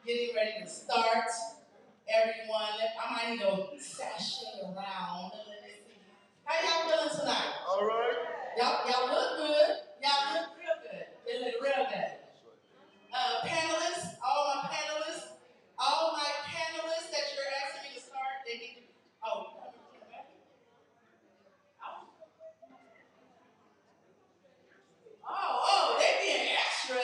getting ready to start. Everyone, I might need to sashay around. How y'all feeling tonight? All right. Y'all look good. Y'all look real good. They look real good. Panelists, all my panelists that you're asking me to start, they need to. Oh. Oh, they being extra. Okay.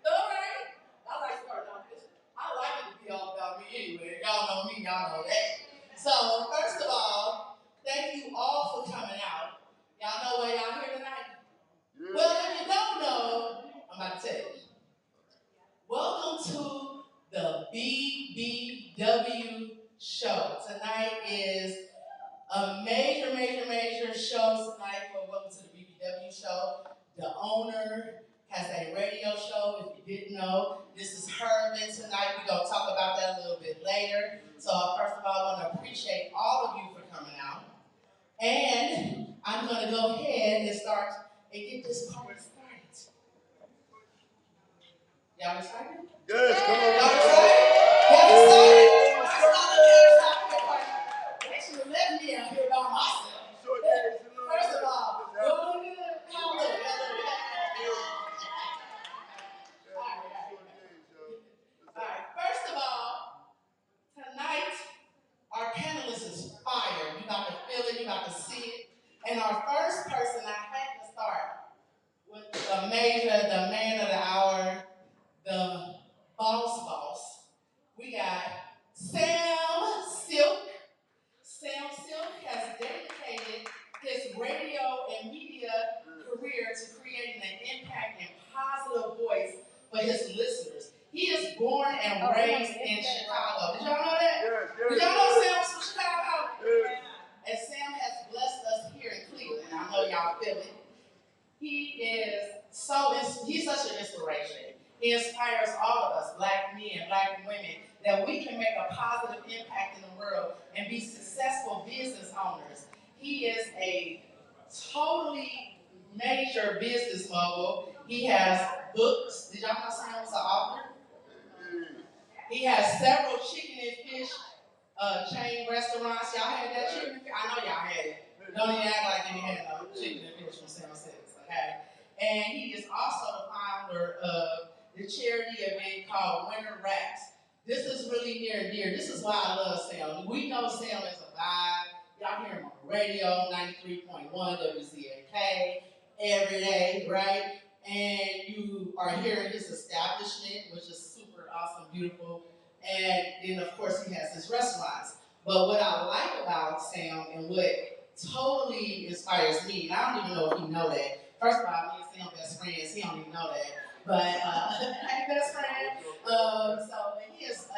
All right. I like starting off this. I like it to be all about me anyway. Y'all know me, y'all know that. So, first of all, thank you all for coming out. Y'all know why y'all here tonight? Yeah. Well, if you don't know, I'm about to tell you. Welcome to the BBW Show. Tonight is a major show tonight for Welcome to the BBW Show. The owner has a radio show, if you didn't know. This is her event tonight. We're going to talk about that a little bit later. So first of all, I want to appreciate all of you for coming out. And I'm going to go ahead and start and get this party started. Y'all excited? Yes, come on. Y'all excited? Y'all excited? They should have left me out here by myself. First of all, y'all look good. How look? All right. First of all, tonight our panelist is fire. You got to feel it. You got to see it. And our first person, I had to start with the man of the hour, the boss. We got Sylks. Sylks has dedicated his radio and media career to creating an impact and positive voice for his listeners. He is born and raised in Chicago. Did y'all know that? Yes. Did y'all know Sam's from Chicago? Yes. And Sam has blessed us here in Cleveland. I know y'all feel it. He's such an inspiration. He inspires all of us, black men, black women, that we can make a positive impact in the world and be successful business owners. He is a totally major business mogul. He has books. Did y'all know Sam was an author? He has several chicken and fish chain restaurants. Y'all had that chicken and fish? I know y'all had it. Don't even act like you had no chicken and fish from Sylks, okay? And he is also the founder of the charity event called Winter Wraps. This is really near and dear. This is why I love Sam. We know Sam is a vibe. Y'all hear him on the radio, 93.1 WCAK, every day, right? And you are hearing his establishment, which is super awesome, beautiful. And then, of course, he has his restaurants. But what I like about Sam and what totally inspires me, and I don't even know if he know that. First of all, me and Sam best friends. He don't even know that. But, hey, best friend. So he is a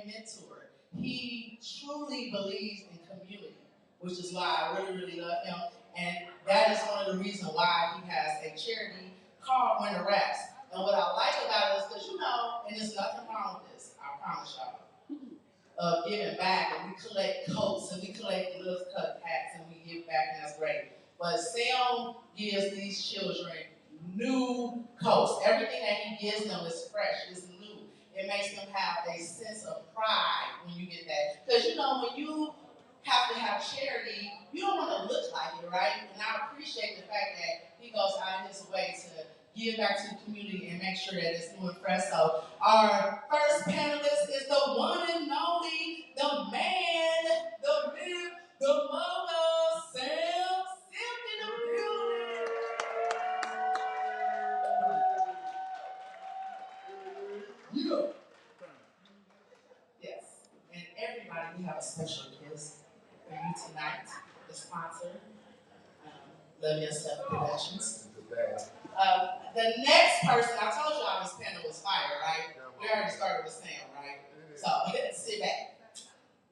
mentor. He truly believes in community, which is why I really love him. And that is one of the reasons why he has a charity called Winter Wraps. And what I like about it is because, and there's nothing wrong with this, I promise y'all, of giving back, and we collect coats, and we collect little cut hats, and we give back, and that's great. But Sam gives these children new coats. Everything that he gives them is fresh, is new. It makes them have a sense of pride when you get that. Because, when you have to have charity, you don't want to look like it, right? And I appreciate the fact that he goes out of his way to give back to the community and make sure that it's new and fresh. So our first panelist is the one and only, the man, the myth, the mogul, Sylks in the building. Yeah. Yes. And everybody, we have a special guest for you tonight. The sponsor, LoveYourselfProductions. The next person, I told y'all this panel was fire, right? We already started with Sam, right? So sit back.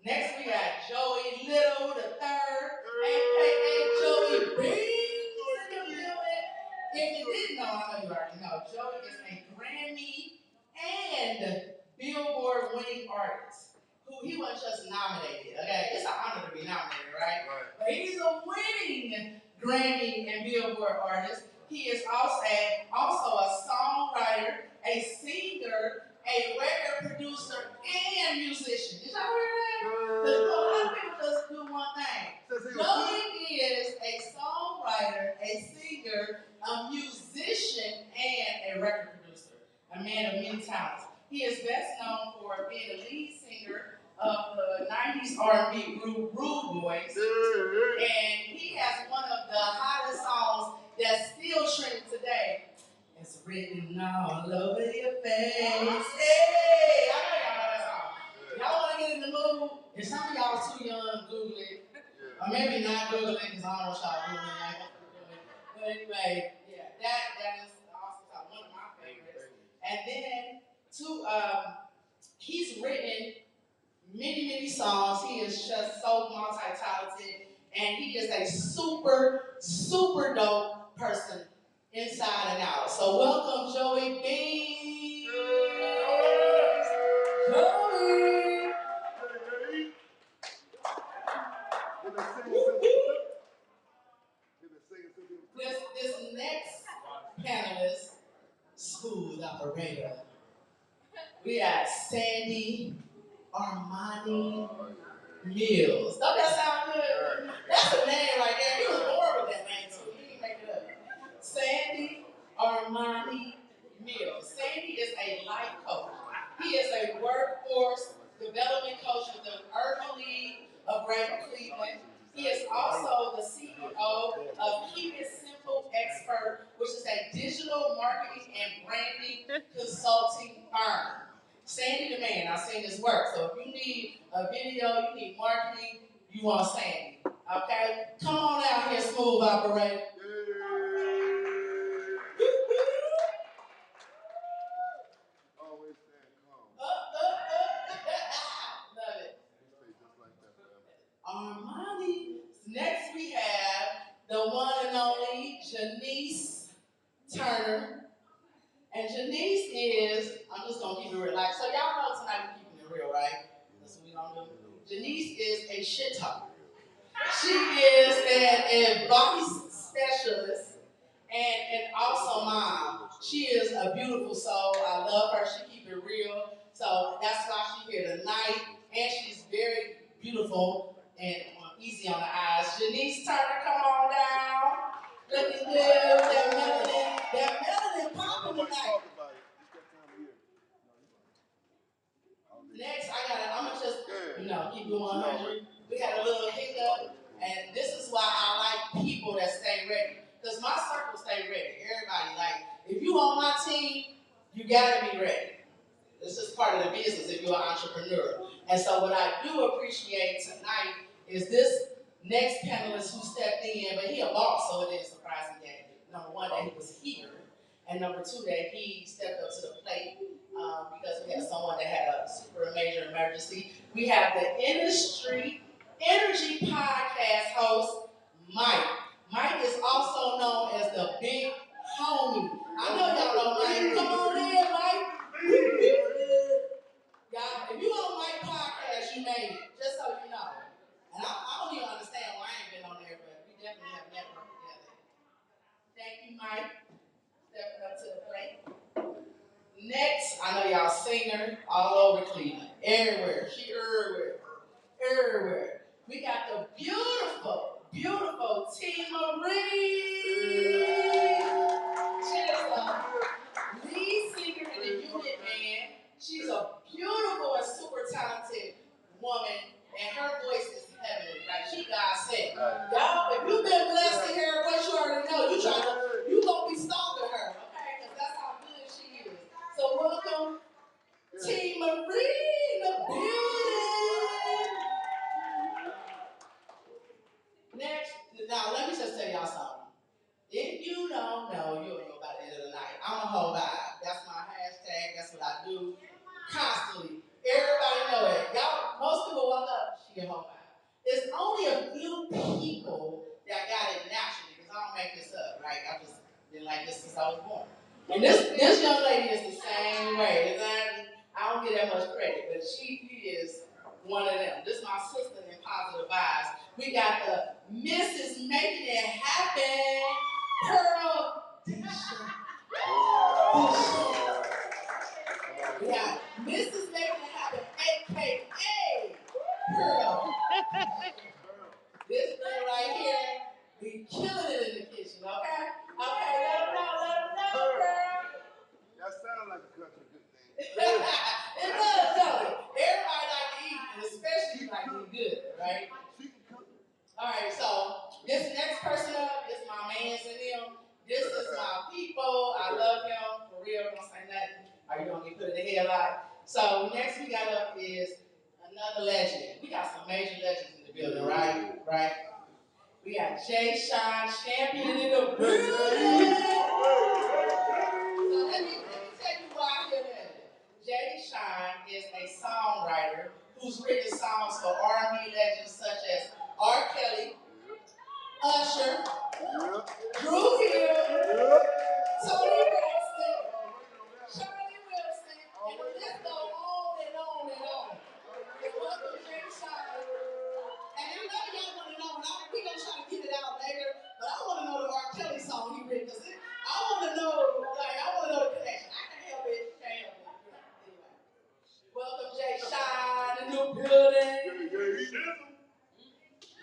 Next we got Joey Little the third, aka Joey Beans in the building. If you didn't know, I know you already know. Joey is a Grammy and Billboard winning artist. Who he wasn't just nominated. Okay, it's an honor to be nominated, right? But he's a winning Grammy and Billboard artist. He is also a songwriter, a singer, a record producer, and musician. Did y'all hear that? Because a lot of people just do one thing. Joey is a songwriter, a singer, a musician, and a record producer. A man of many talents. He is best known for being the lead singer of the 90s R&B group Rude Boys. And he has one of the hottest songs that's still trending today. It's written all over your face. Hey, I know y'all know that song. Y'all want to get in the mood? If some of y'all too young, Google it. Or maybe not Google it, because I don't know what y'all Googling. But anyway, yeah, that is awesome song. One of my favorites. And then, he's written many songs. He is just so multi-talented. And he is a super dope person inside and out. So welcome, Joey B. Joey. This next panelist, smooth operator. We got Sandy Armani Mills. Don't that sound good? That's a name right there. He was born with that name too. He didn't make it up. Sandy Armani Mills. Sandy is a life coach. He is a workforce development coach with the Urban League of Greater Cleveland. He is also the CEO of Keep It Simple Expert, which is a digital marketing and branding consulting firm. Sandy the man, I've seen his work. So if you need a video, you need marketing, you want Sandy. Okay? Come on out here, smooth operator. Always stand calm. Love it. You stay just like that, man. Armani. Next we have the one and only Janice Turner. And Janice is, I'm just going to keep it real. So y'all know tonight we're keeping it real, right? That's what we going to do. Janice is a shit talker. She is an advice specialist and also mom. She is a beautiful soul. I love her. She keep it real. So that's why she's here tonight. And she's very beautiful and easy on the eyes. Janice Turner, come on down. Looking good. That melanin popping tonight. Next, I'm going to just, keep it 100. We had a little hiccup, and this is why I like people that stay ready. Because my circle stay ready. Everybody, if you on my team, you got to be ready. This is part of the business if you're an entrepreneur. And so what I do appreciate tonight is this next panelist who stepped in, but he a boss, so it didn't surprise me that, number one, that he was here, and number two, that he stepped up to the plate because we had someone that had a super major emergency. We have the Industry Energy Podcast host, Mike. Mike is also known as the Big Homie. I know y'all know Mike. Come on in, Mike. Y'all, if you on Mike Podcast, you made it, just so you know. And I don't even understand why I ain't been on there, but we definitely have networked together. Thank you, Mike. Stepping up to the plate. Next, I know y'all seen her all over Cleveland. Everywhere. She everywhere. We got the beautiful T. Marie. She is a lead singer in the unit band. She's a beautiful and super talented woman, and her voice is heavenly. She God sent. Y'all, if you've been blessed to hear her voice, you already know you gonna be stalking her, okay? Because that's how good she is. So welcome, T. Marie in the building. Next, now let me just tell y'all something. If you don't know, you ain't know by the end of the night. I'm a whole vibe. That's my hashtag. That's what I do constantly. Everybody know it. Y'all, most people walk up, she a whole vibe. There's only a few people that got it naturally, because I don't make this up, right? I've just been like this since I was born. And this young lady is the same way. I don't get that much credit, but she is one of them. This is my sister in Positive Vibes. We got the Mrs. Making It Happen, Pearl Disha. Pearl. This thing right here, we killing it in the kitchen, okay? Okay, let them know, girl. That sounds like a country good thing. It does, don't it? Everybody like to eat, and especially you like to eat good, right? All right, so this next person up is my mans and them. This is my people. I love him. For real, don't say nothing. Or you gonna get put in the headlock. So next we got up is another legend. We got some major legends in the building, right? Right? We got Jay Sean Champion in the building. So let me tell you why I hear that. Jay Sean is a songwriter who's written songs for R&B legends such as R. Kelly, Usher, Drew Hill, Tony Braxton, Charlie Wilson, and the list goes on and on and on. And welcome Jay Sean. And I know y'all want to know, and we're going to try to get it out later, but I want to know the R. Kelly song he written, because I want to know, the connection. I can't help it. Anyway. Welcome Jay Sean in the building.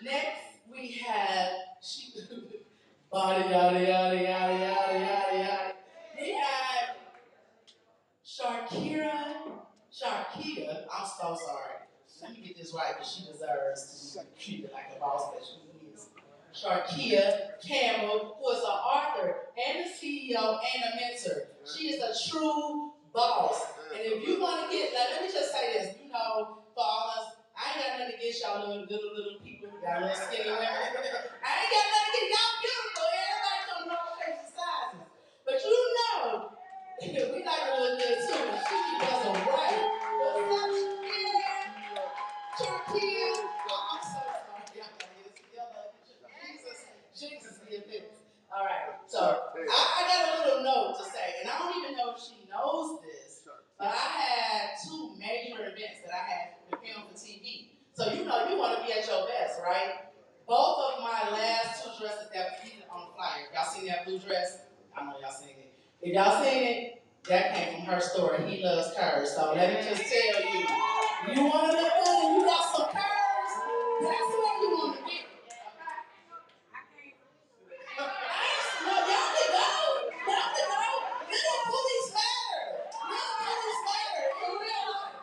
Next, we have body yada yada yada yada yada yada. We have Sharkia. I'm so sorry. Let me get this right because she deserves to be treated like a boss that she is. Sharkia Campbell, who is an author and a CEO and a mentor. She is a true boss. And if you want to get, let me just say this, for all us, I ain't got nothing against y'all little people, y'all little skinny women. I ain't got nothing against y'all beautiful. Everybody come in all shapes and sizes. But we like to look good too. And she does it right. What's up, Sharkia? Oh, I'm so sorry. Y'all gotta get it together. Jesus, give this. All right. So I got a little note to say, and I don't even know if she knows this, but I had 2 major events that I had to film for TV. So you want to be at your best, right? Both of my last 2 dresses that we did on the flyer. Y'all seen that blue dress? I know y'all seen it. If y'all seen it, that came from her story. He loves curves. So let me just tell you, you want to look good and you got some curves, that's where you want to get. No, y'all can go. Little bullies matter. In real life.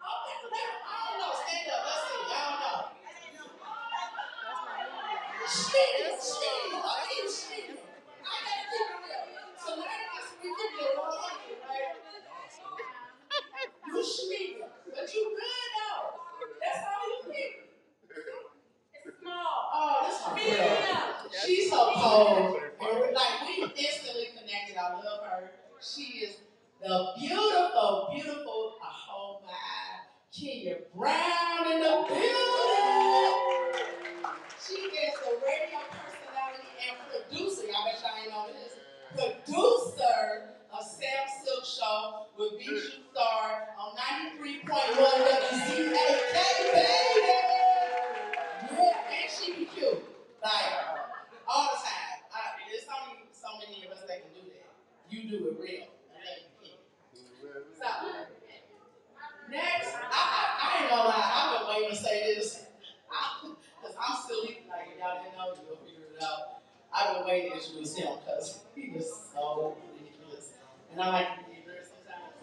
Okay, I don't know. Stand up. Let's see. I don't know. Schmeedy. I gotta keep it real. So ladies, we keep it 100, right? You schmeedy, but you good though. That's all you need. Oh, this is my girl. She's so cold. And we instantly connected. I love her. She is the beautiful, oh my, Kenya Brown in the building. She is the radio personality and producer. Y'all bet y'all ain't know this. Producer of Sam Sylks Show with Bijou Star on 93.1 WZAK, baby. Yeah, and she be cute. Like, all the time. There's only so many of us that can do that. You do it real. So, next, I ain't gonna lie, I've been waiting to say this. Because I'm still, like, if y'all didn't know, you'll figure it out. I've been waiting to introduce him because he is so ridiculous. And I like to be there sometimes,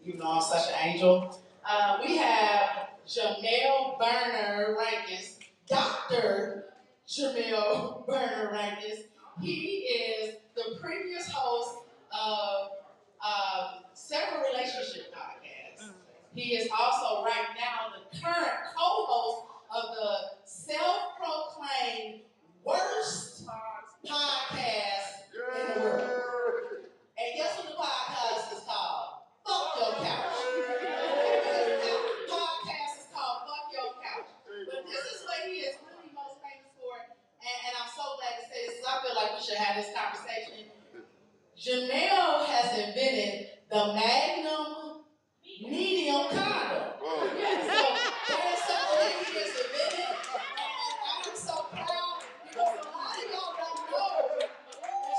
even though I'm such an angel. We have Jamel Burner Rankins, Dr. Jamel Burner Rankins. He is the previous host of several relationship podcasts. He is also right now the current co-host of the self-proclaimed worst podcast in the world. And guess what the podcast is called? Fuck Your Couch. The podcast is called Fuck Your Couch. But this is what he is really most famous for, and I'm so glad to say this because I feel like we should have this conversation. Jamel has invented the Magnum medium condom. So that is something that he has invented, and I'm so proud because a lot of y'all don't know that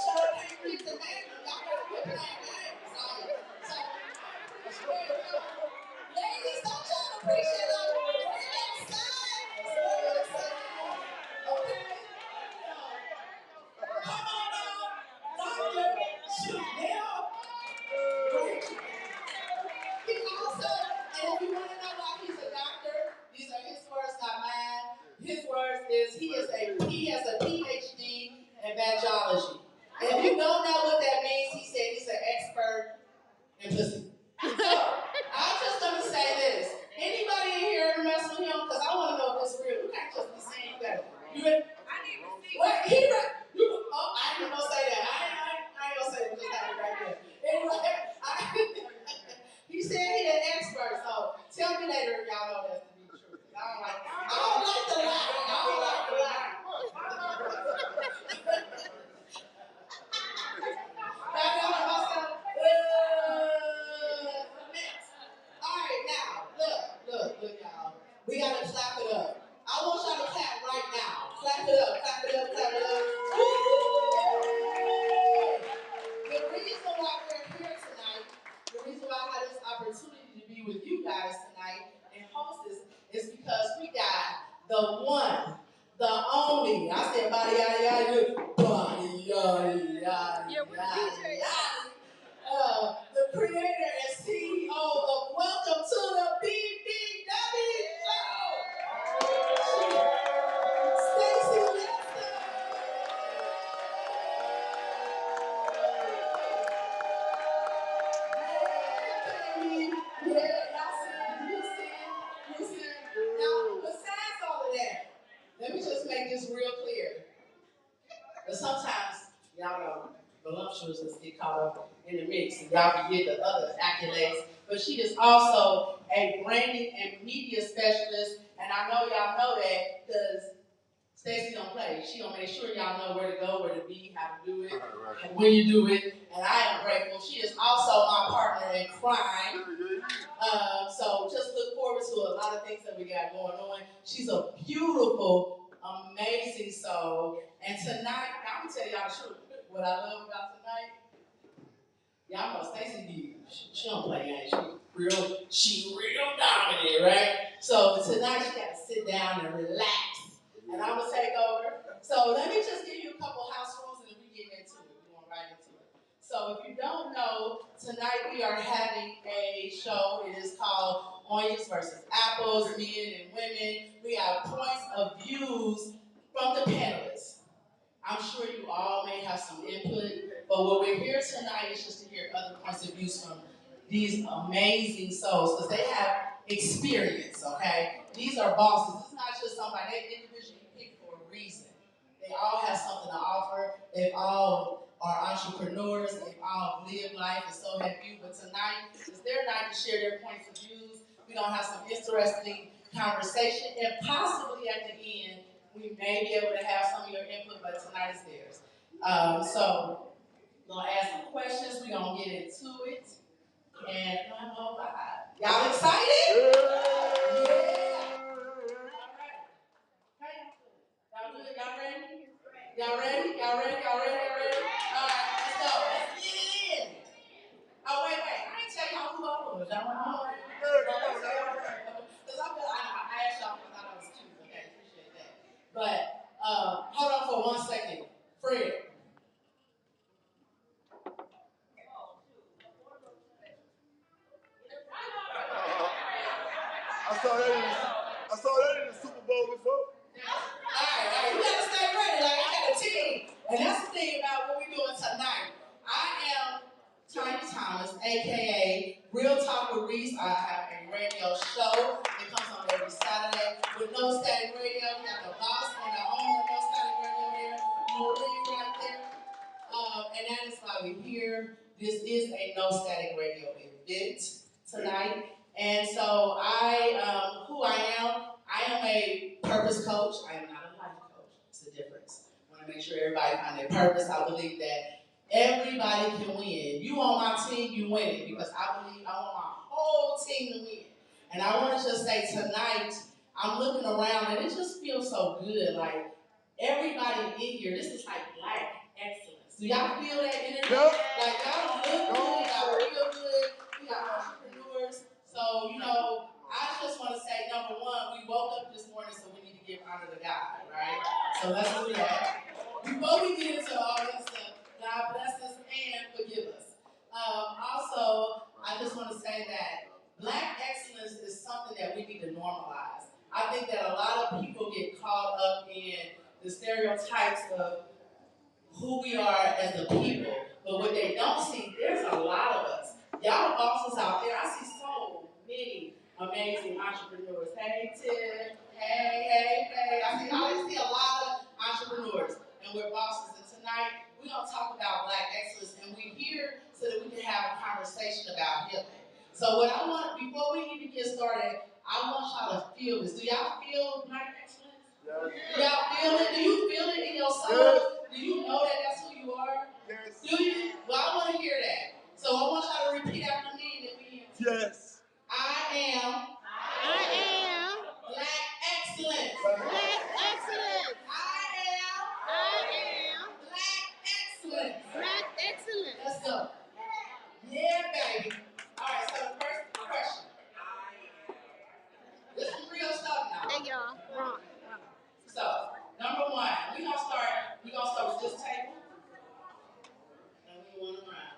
y'all can't get the Magnum. Y'all gotta quit playing games. So, ladies, don't y'all appreciate is he has a PhD in vagology. And if you don't know what that means, he said he's an expert in pussy. So I'm just gonna say this. Anybody in here ever mess with him? Because I want to know if it's real. You can't just be saying you better. What? I ain't gonna say that. I ain't gonna say that. Just have it right there. Anyway, he said he's an expert. So tell me later if y'all know that's to be true. I don't like the lie. All right, now look, y'all. We gotta clap it up. I want y'all to clap right now. Clap it up, clap it up, clap it up. Woo! The reason why we're here tonight, the reason why I had this opportunity to be with you guys tonight and host this is because we got the one, the only. I said body yada yada, body yada yada yada. The creator and CEO of Welcome to the BBW Show, Stacey. Now, besides all of that, let me just make this real clear. But sometimes, y'all know, voluptuousness get caught up in the mix, and y'all can get the other accolades. But she is also a branding and media specialist, and I know y'all know that because Stacey don't play. She gonna make sure y'all know where to go, where to be, how to do it, and when you do it. And I am grateful. She is also my partner in crime. So just look forward to a lot of things that we got going on. She's a beautiful, amazing soul. And tonight, I'm gonna tell y'all the truth. What I love about tonight, y'all know Stacey, she don't play games. She real dominant, right? So tonight she got to sit down and relax. And I'm gonna take over. So let me just give you a couple house rules and then we get into it. We're going right into it. So if you don't know, tonight we are having a show. It is called Oranges versus Apples, Men and Women. We have points of views from the panelists. I'm sure you all may have some input, but what we're here tonight is just to hear other points of views from these amazing souls, because they have experience, okay? These are bosses. It's not just somebody they individually pick for a reason. They all have something to offer. They all are entrepreneurs. They all live life, and so have you. But tonight is their night to share their points of views. We're going to have some interesting conversation, and possibly at the end, we may be able to have some of your input, but tonight is theirs. So we're going to ask some questions. We're going to get into it. And y'all excited? Yeah. All right. Y'all good? Y'all ready? Y'all ready? Y'all ready? Y'all ready? Y'all ready? All right, let's go. Let's get it in. Oh, wait. I ain't tell y'all who I was. Y'all want to know? Because I asked y'all because I thought I was cute. Okay, appreciate that. But hold on for 1 second. Fred. I saw that in the Super Bowl before. All right, you gotta stay ready. Like, I got a team. And that's the thing about what we're doing tonight. I am Tania Thomas, aka Real Talk with Reese. I have a radio show. It comes on every Saturday with No Static Radio. We got the boss and the owner of No Static Radio there, Marie right there. And that is why we're here. This is a No Static Radio event tonight. And so who I am a purpose coach. I am not a life coach. It's the difference. I want to make sure everybody find their purpose. I believe that everybody can win. You on my team, you win it, because I believe I want my whole team to win. And I want to just say tonight, I'm looking around and it just feels so good. Like everybody in here, this is like black excellence. Do y'all feel that energy? Yep. Like y'all look good, y'all feel good. We got entrepreneurs. So, I just want to say, number one, we woke up this morning, so we need to give honor to God, right? So let's do that. Before we get into all that stuff, God bless us and forgive us. Also, I just want to say that black excellence is something that we need to normalize. I think that a lot of people people get caught up in the stereotypes of who we are as a people. But what they don't see, there's a lot of us. Y'all bosses out there, I see so many amazing entrepreneurs. Hey, Tiff. Hey. I always see a lot of entrepreneurs, and we're bosses. And tonight, we're going to talk about Black excellence, and we're here so that we can have a conversation about healing. So what I want, before we even get started, I want y'all to feel this. Do y'all feel Black excellence? Yes. Do y'all feel it? Do you feel it in your soul? Yes. Do you know that that's who you are? Yes. Do you? Well, I want to hear that. So I want y'all to repeat after me and then we answer. Yes. I am Black excellence. Black excellence. I am Black excellence. Black excellence. Let's go. Yeah, baby. All right, so the first question. This is real stuff now. Hey, y'all. Wrong. So, number one, we're gonna start with this table. And we want to run.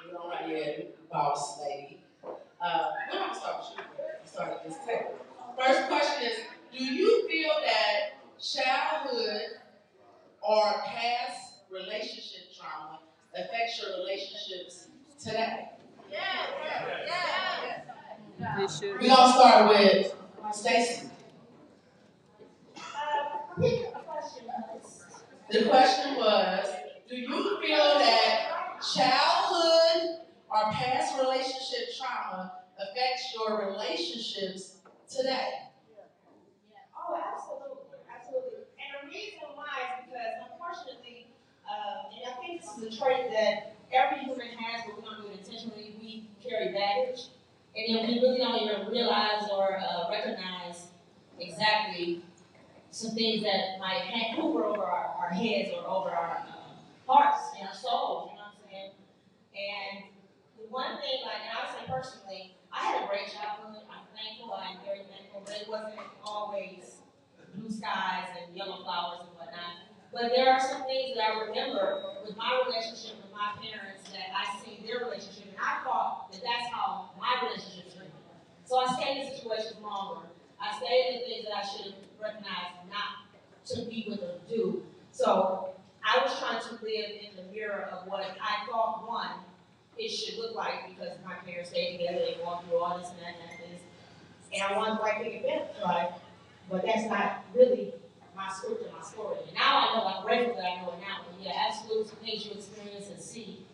We don't run yet, boss lady. We're gonna start with you. We start at this table. First question is, do you feel that childhood or past relationship trauma affects your relationships today? Yeah. We're gonna start with Stacey. The question was, do you feel that childhood or past relationship trauma affects your relationships today? Oh, absolutely. And the reason why is because, unfortunately, and I think this is a trait that every human has, but we don't do it intentionally, we carry baggage. And then we really don't even realize or recognize exactly some things that might hover over our heads or over our hearts and our souls, you know what I'm saying? And the one thing, and I would say personally, I had a great childhood. I'm thankful, I'm very thankful, but it wasn't always blue skies and yellow flowers and whatnot. But there are some things that I remember with my relationship with my parents that I see their relationship, and I thought that that's how my relationship is. So I stayed in situations longer. I stayed in the things that I should have recognized not to be with or do. So I was trying to live in the mirror of what I thought, one, it should look like, because my parents stayed together, they walked through all this and that and this. And I wanted like to get right? But that's not really my script and my story. And now I know, I'm grateful that I know it now. But yeah, absolutely, some things you experience and see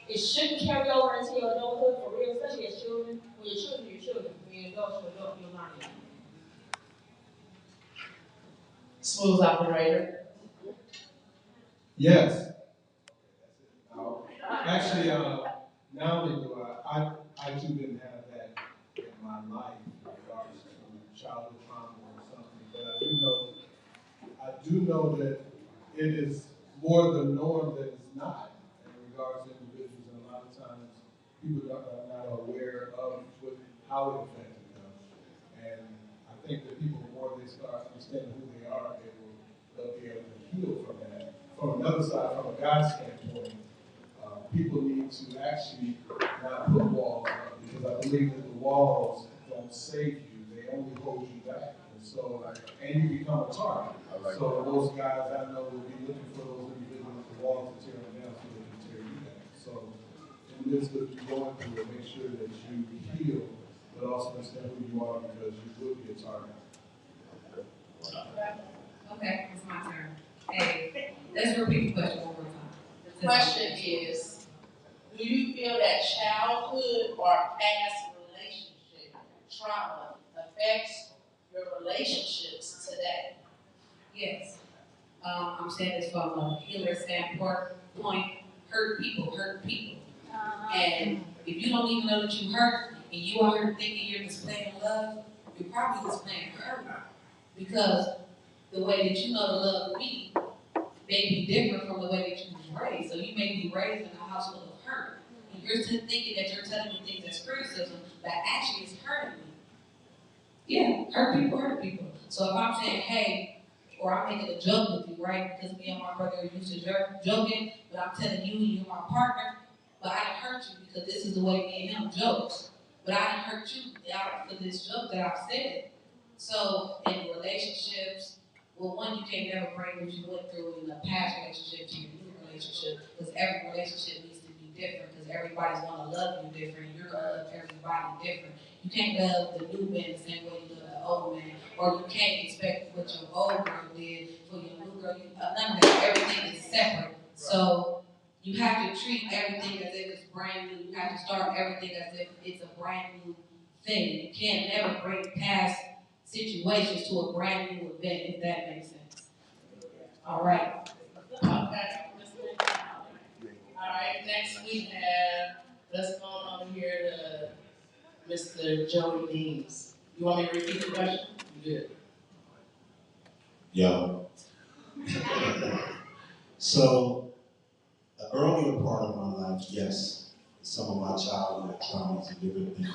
it shouldn't carry over into your adulthood for real, especially as children. When you're children, you're children. When you're adults, you're learning. Smooth operator. Yes. Actually, not only do I too didn't have that in my life in regards to childhood trauma or something, but I do know that it is more the norm than it's not in regards to individuals, and a lot of times people are not aware of how it affected them. And I think that people, the more they start understanding who they are, they'll be able to heal from that. From another side, from a God standpoint, people need to actually not put walls up, because I believe that the walls don't save you, they only hold you back. And so, and you become a target. So those guys I know will be looking for those individuals, the walls to tear them down so they can tear you down. So in the midst of you going through it, make sure that you heal, but also understand who you are, because you will be a target. Okay, it's my turn. Hey, let's repeat the question one more time. The question is, do you feel that childhood or past relationship trauma affects your relationships today? Yes. I'm saying this from a healer standpoint. Hurt people. And if you don't even know that you hurt, and you are here thinking you're displaying love, you're probably displaying hurt. Because the way that you know to love me may be different from the way that you was raised. So you may be raised in a house full of hurt. And you're still thinking that you're telling me things as criticism, but actually it's hurting me. Yeah, hurt people. So if I'm saying, hey, or I'm making a joke with you, right? Because me and my brother are used to joking, but I'm telling you, you're my partner, but I didn't hurt you because this is the way me and him jokes. But I didn't hurt you for this joke that I've said. So in relationships, well, one, you can't never bring what you went through in a past relationship to your new relationship, because every relationship needs to be different, because everybody's gonna love you different. You're gonna love everybody different. You can't love the new man the same way you love the old man, or you can't expect what your old girl did for your new girl. None of that. Everything is separate. So you have to treat everything as if it's brand new. You have to start everything as if it's a brand new thing. You can't never bring past situations to a brand new event, if that makes sense. All right. Okay. All right, next we have, let's go on over here to Mr. Joey Deems. You want me to repeat the question? Good. Yo. So, the earlier part of my life, yes, some of my childhood traumas and different things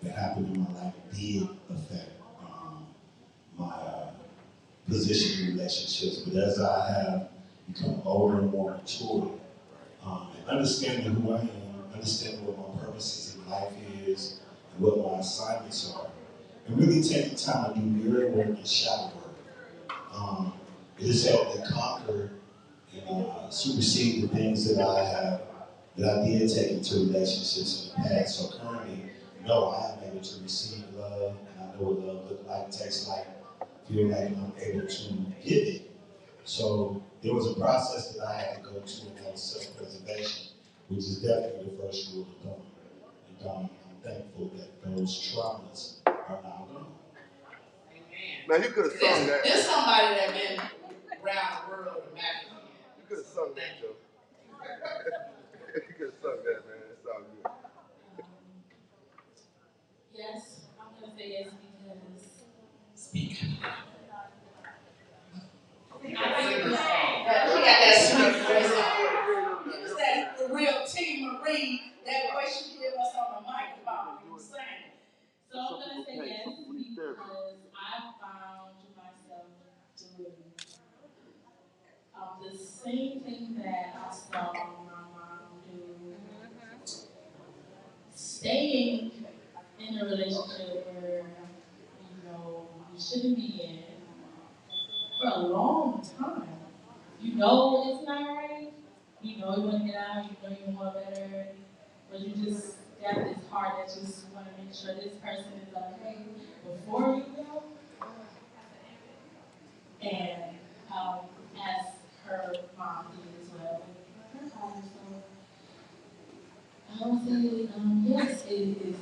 that happened in my life did affect my position in relationships. But as I have become older and more mature, and understanding who I am, understanding what my purposes in life is, and what my assignments are, and really taking time to do mirror work and shadow work. It has helped me conquer and supersede the things that I did take into relationships in the past. So currently, no, I am able to receive love, and I know what love looks like, tastes like, feel like I'm able to give it. So there was a process that I had to go to, and that was self-preservation, which is definitely the first rule of thumb. And I'm thankful that those traumas are now gone. Now you could have sung that. There's somebody that been around the world with magic. You could have sung that, Joe. You could have sung that, man. It's all good. Yes, I'm gonna say yes because Speak. I think We got that sweet voice. Use that real T. Marie, that voice she gave us on the microphone. You sang. so. I'm gonna say yes because I found myself doing the same thing that I saw my mom do. Staying in a relationship where you shouldn't be in for a long time. You know it's not right. You know you want to get out. You know you want better. But you just got this heart that just want to make sure this person is okay before you go. And as her mom did as well with her father. So I would say yes, it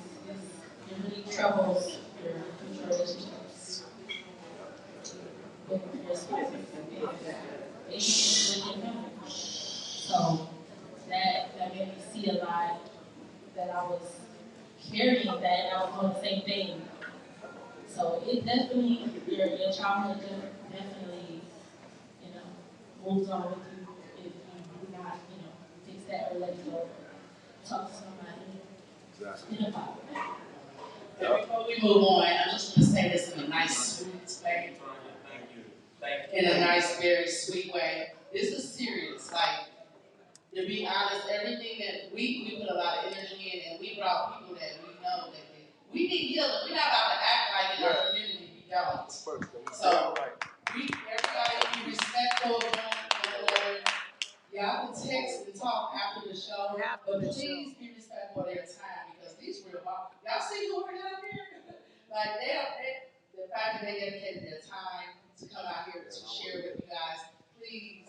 really troubles your future relationships with your spouses and with your family. So that made me see a lot that I was carrying that, and I was doing the same thing. So it definitely, your childhood definitely, moves on with you if you do not, fix that or let it go. Talk to somebody about it. Before we move on, I'm just going to say this in a nice, sweet way. In a nice, very sweet way. This is serious. Like, to be honest, everything that we put a lot of energy in, and we brought people that we know that we need healing. We're not about to act like in our community we don't. So, everybody be respectful of one another. Y'all can text and talk after the show, but please be respectful of their time, because these real y'all see who we're down here? Like, the fact that they dedicated their time to come out here to share with you guys, please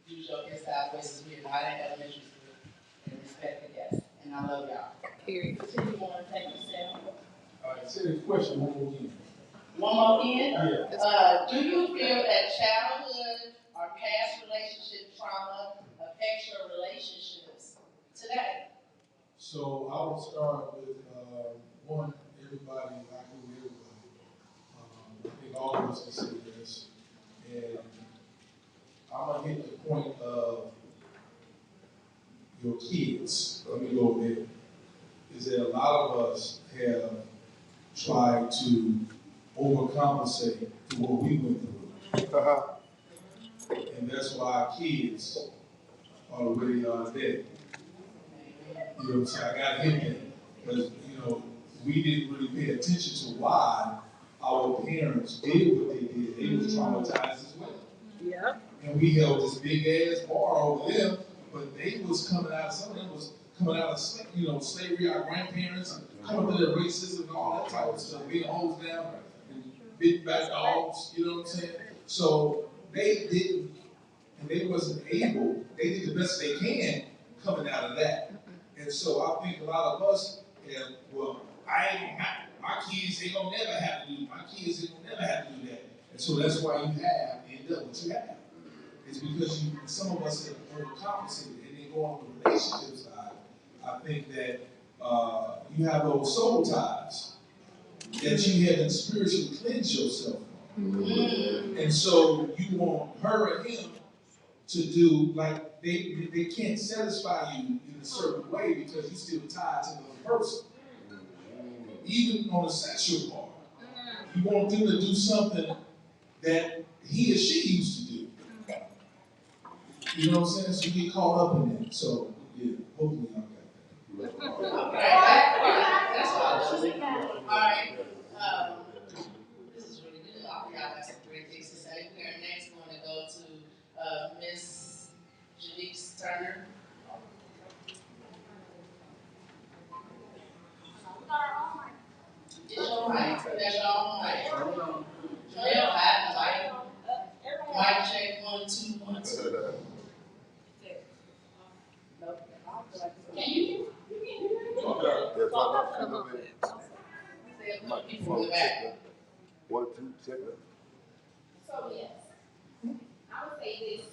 use your inside voices here. I ain't elementary school, and respect the guests. And I love y'all. Period. You want to take yourself? All right, say the question one more again. One more again? Yeah. Do you feel that childhood or past relationship trauma affects your relationships today? So I will start with one, everybody, I do everybody. I think all of us can say this. And I'm going to hit the point of your kids. Let me go there. Is that a lot of us have tried to overcompensate to what we went through. And that's why our kids are the way they are today. You know what I'm saying? I got to hit that. Because, we didn't really pay attention to why our parents did what they did, they was traumatized as well. Yeah. And we held this big ass bar over them, but they was coming out, some of them was coming out of slavery, our grandparents, and coming to their racism and all that type of stuff, being hosed down and bit by dogs, you know what I'm saying? So they didn't, and they wasn't able, they did the best they can coming out of that. And so I think a lot of us, my kids ain't gonna never have to do, my kids ain't gonna never have to do that. And so that's why you end up what you have. It's because some of us have overcompensated, and then go on the relationship side. I think that you have those soul ties that you haven't spiritually cleansed yourself from. And so you want her and him to do, like, they can't satisfy you in a certain way because you're still tied to the person. Even on a sexual part. You want them to do something that he or she used to do. You know what I'm saying? So you get caught up in that. So, yeah, hopefully y'all got that. Okay, that's all. All right. This is really good. Y'all got some great things to say. We are next going to go to Miss Janice Turner. It's your mic. That's your own mic. Jamel, I have the mic. Mic check 1, 2, 1, 2. Can you hear me? Yeah, Come on. Say a couple people in the back. 1, 2, check it. So yes, I would say this.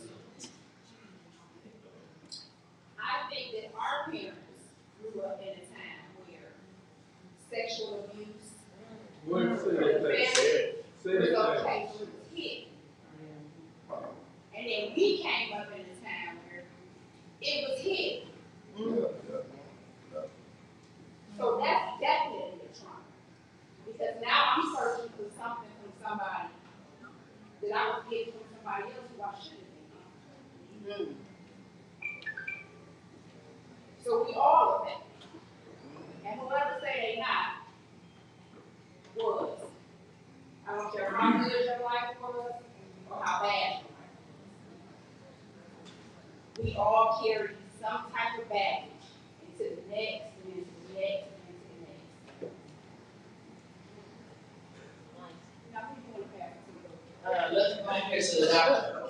I think that our parents grew up in a time where sexual abuse was okay, it was hidden. And then we came up in a time where it was hidden. So that's definitely a trauma. Because now I'm searching for something from somebody that I was getting from somebody else who I should have been getting. So we all affected. And whoever say they not was. I don't care how good your life was or how bad your life was. We all carry some type of baggage into the next and into the next and into the next. Now who want to pass it to? Let's go here to the doctor.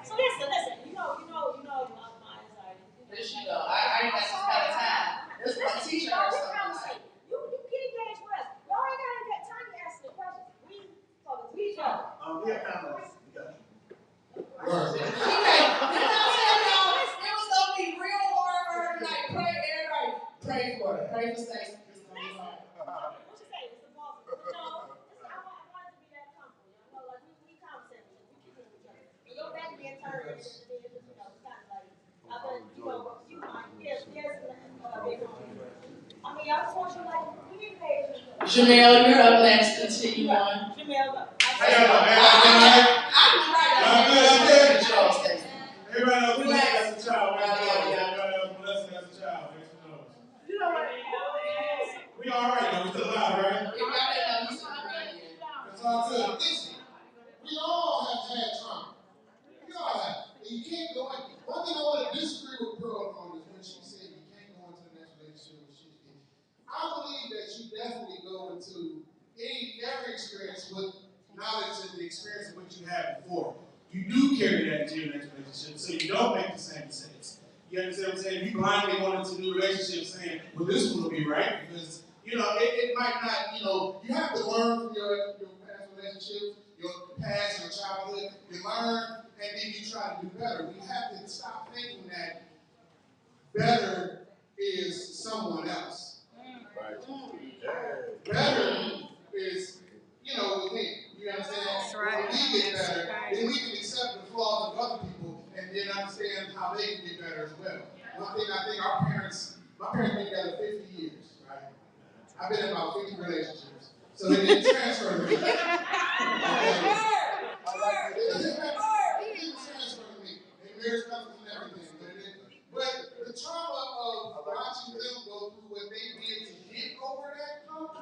So listen. You know, my anxiety. There she go. I ain't got this kind of time. This is my teacher or something. You get engaged with us. Y'all ain't gotta get time to ask the questions. We go. We have comments. We got you. It was gonna be real hard for her tonight. Pray, everybody. Pray for her. Pray for Stacey. What you say? It's a positive. No, I want it to be that comfortable. You know, like we conversate with each other. We keep it with each other. And your back being turned, it's kind of like, yes, I mean, I just want you like, we need pages. Jamel, you're up next. Continue on. Jamel, I'm right. Everybody else blessed as a child. Everybody else blessed as a child. you know what? We all right though. We still alive, right? It's all good. Listen, we all have had trauma. We all have. And you can't go in. One thing I want to disagree with Pearl on is when she said you can't go into the next relationship with shit. I believe that you definitely go into every experience with knowledge and the experience of what you had before. You do carry that into your next relationship, so you don't make the same mistakes. You understand what I'm saying? If you blindly go into new relationships saying, well, this one will be right, because, it might not, you have to learn from your past relationships, your past, your childhood. You learn, and then you try to do better. We have to stop thinking that better is someone else. Right. Better is, within. You understand? That's right. When we get better, then we can accept the flaws of other people and then understand how they can get better as well. One thing I think my parents been together 50 years, right? I've been in about 50 relationships. So they didn't transfer to me. They didn't transfer to me. They married couples and everything. But the trauma of watching them go through what they did to get over that trauma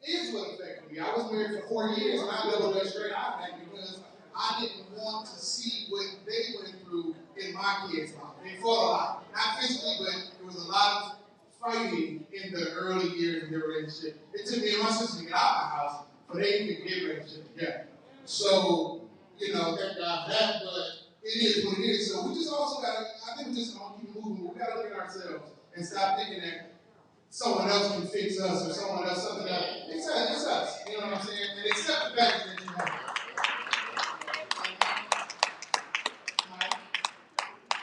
is what affected me. I was married for 4 years and I never went straight out of that because I didn't want to see what they went through in my kids' life. They fought a lot. Not physically, but there was a lot of fighting in the early years of their relationship. It took me and my sister to get out of my house for they could get relationship together. So, thank God for that, but it is what it is. So we just also got to, I think we just don't keep moving, but we got to look at ourselves and stop thinking that someone else can fix us or someone else, something else. It's us. You know what I'm saying? And accept the fact that you have.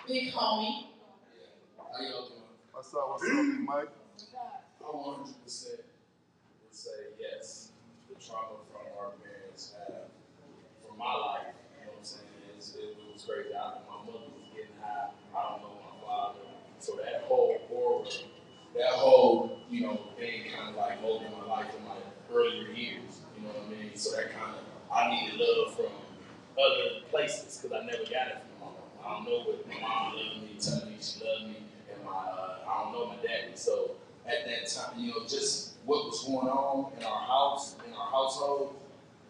Big homie. How y'all doing? What's up, Big Mike? I 100% would say yes. The trauma from our parents have, from my life, you know what I'm saying, it was crazy. I know my mother was getting high. I don't know my father. So that whole horror, that whole, thing kind of like molded my life in my earlier years. You know what I mean? So that kind of, I needed love from other places because I never got it from my mom. I don't know what my mom loved me, telling me she loved me, and I don't know my daddy. So at that time, just what was going on in our house, in our household,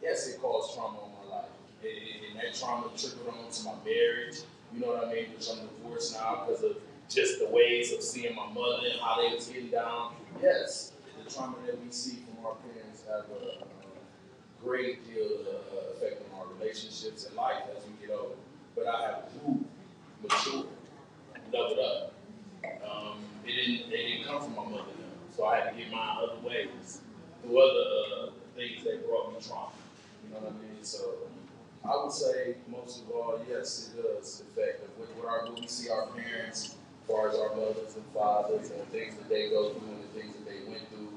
yes, it caused trauma in my life. And that trauma trickled on to my marriage, you know what I mean, which I'm divorced now because of just the ways of seeing my mother and how they was getting down. Yes, the trauma that we see from our parents have a great deal of effect on our relationships and life as we get older. But I have moved, matured, leveled up. It didn't come from my mother, so I had to get my other ways through other things that brought me trauma. You know what I mean? So I would say most of all, yes, it does affect what we see our parents, as far as our mothers and fathers and the things that they go through and the things that they went through.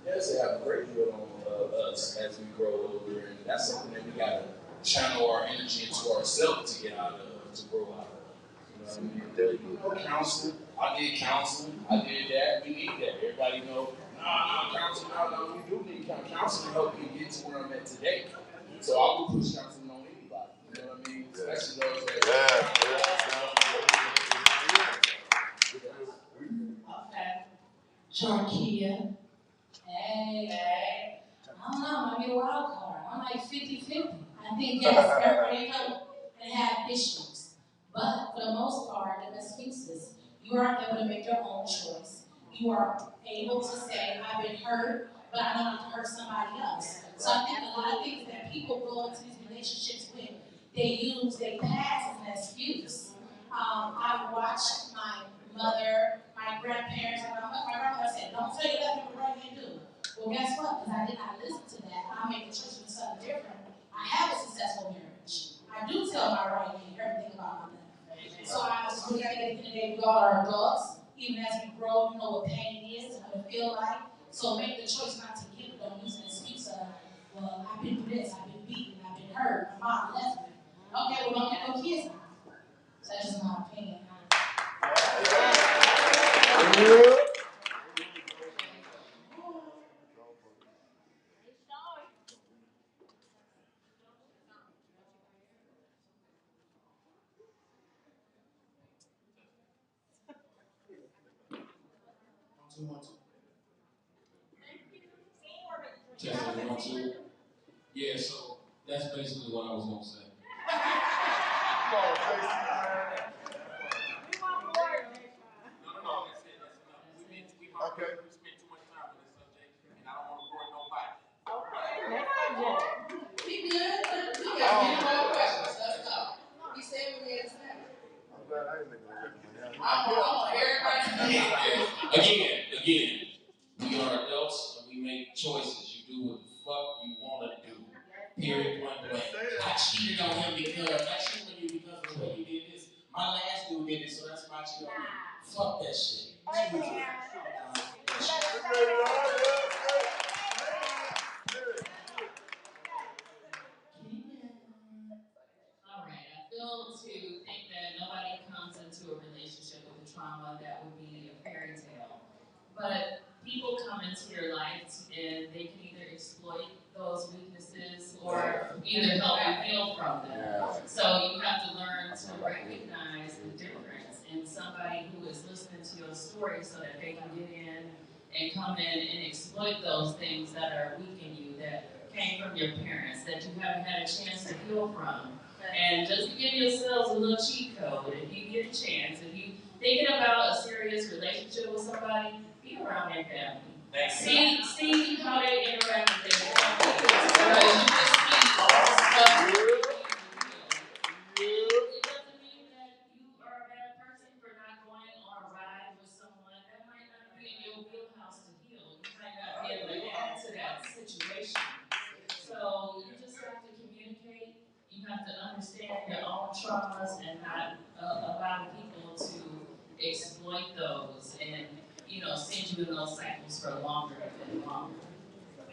Yes, they have a great deal on us as we grow older, and that's something that we gotta channel our energy into ourselves to get out of, to grow out of. You know what I mean? Counseling. I did counseling. I did that. We need that. Everybody know, counseling. No, we do need counseling. Counseling helped me get to where I'm at today. So I would push counseling on anybody. You know what I mean? Especially those that. Okay. Charkia. Hey. I don't know, I might be a wild card. I'm like 50-50. I think, yes, everybody know and have issues. But for the most part, the excuses, you are able to make your own choice. You are able to say, I've been hurt, but I don't need to hurt somebody else. So I think a lot of things that people go into these relationships with, they use their past as an excuse. I've watched my mother, my grandparents, and my grandmother said, don't say your left and right hand do. Well, guess what? Because I did not listen to that. I made the choice to do something different. I have a successful marriage. I do tell my right hand everything about my left. So I was looking at the end of the day, we all are adults. Even as we grow, you know what pain is and what it feels like. So make the choice not to give it. Don't use an excuse of, well, I've been through this, I've been beaten, I've been hurt, my mom left me. Okay, well, don't get no kids now. So that's just my opinion. Testing 1, 2. Yeah, so that's basically what I was gonna say. Okay. We spent too much time on this subject, and I don't want to bore nobody. Okay, next subject. We good? We got many more questions. Let's go. He said we had time. I'm glad I didn't think of that. I want everybody. Again, we are adults and we make choices. You do what the fuck you want to do. Period, point blank. I cheated on him because, I cheated on you because of the way you did this. My last dude did this, so that's why I cheated on you. Fuck that shit. Alright, I feel to think that nobody comes into a relationship with a trauma that would be a fairy tale. But people come into your life and they can either exploit those weaknesses or either help you heal from them. So you have to learn to recognize the difference in somebody who is listening to your story so that they can get in and come in and exploit those things that are weak in you, that came from your parents, that you haven't had a chance to heal from. And just to give yourselves a little cheat code, if you get a chance, if you thinking about a serious relationship with somebody, be around their family. See how they interact with their family. Because you just see stuff. It doesn't mean that you are a bad person for not going on a ride with someone. That might not be in your wheelhouse to heal. You might not be able to add to that situation. So you just have to communicate. You have to understand your own traumas and not allow people to exploit those and, send you in those cycles for longer and longer.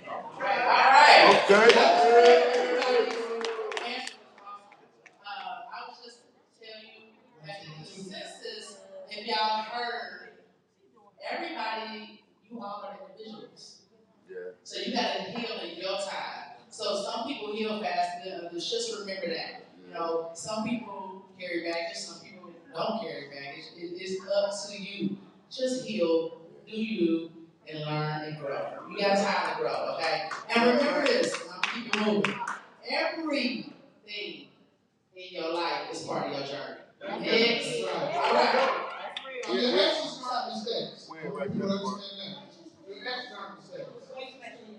All right. Okay. I was just telling you that in the census, if y'all heard, everybody, you all are individuals. Yeah. So you got to heal in your time. So some people heal faster than others. Just remember that. Some people carry baggage, some people don't carry baggage. It's up to you. Just heal, do you, and learn and grow. You got time to grow, okay? And remember this, I'm keeping moving. Everything in your life is part of your journey. Next. All right. Your exes are not mistakes. People understand that. Your exes aren't mistakes.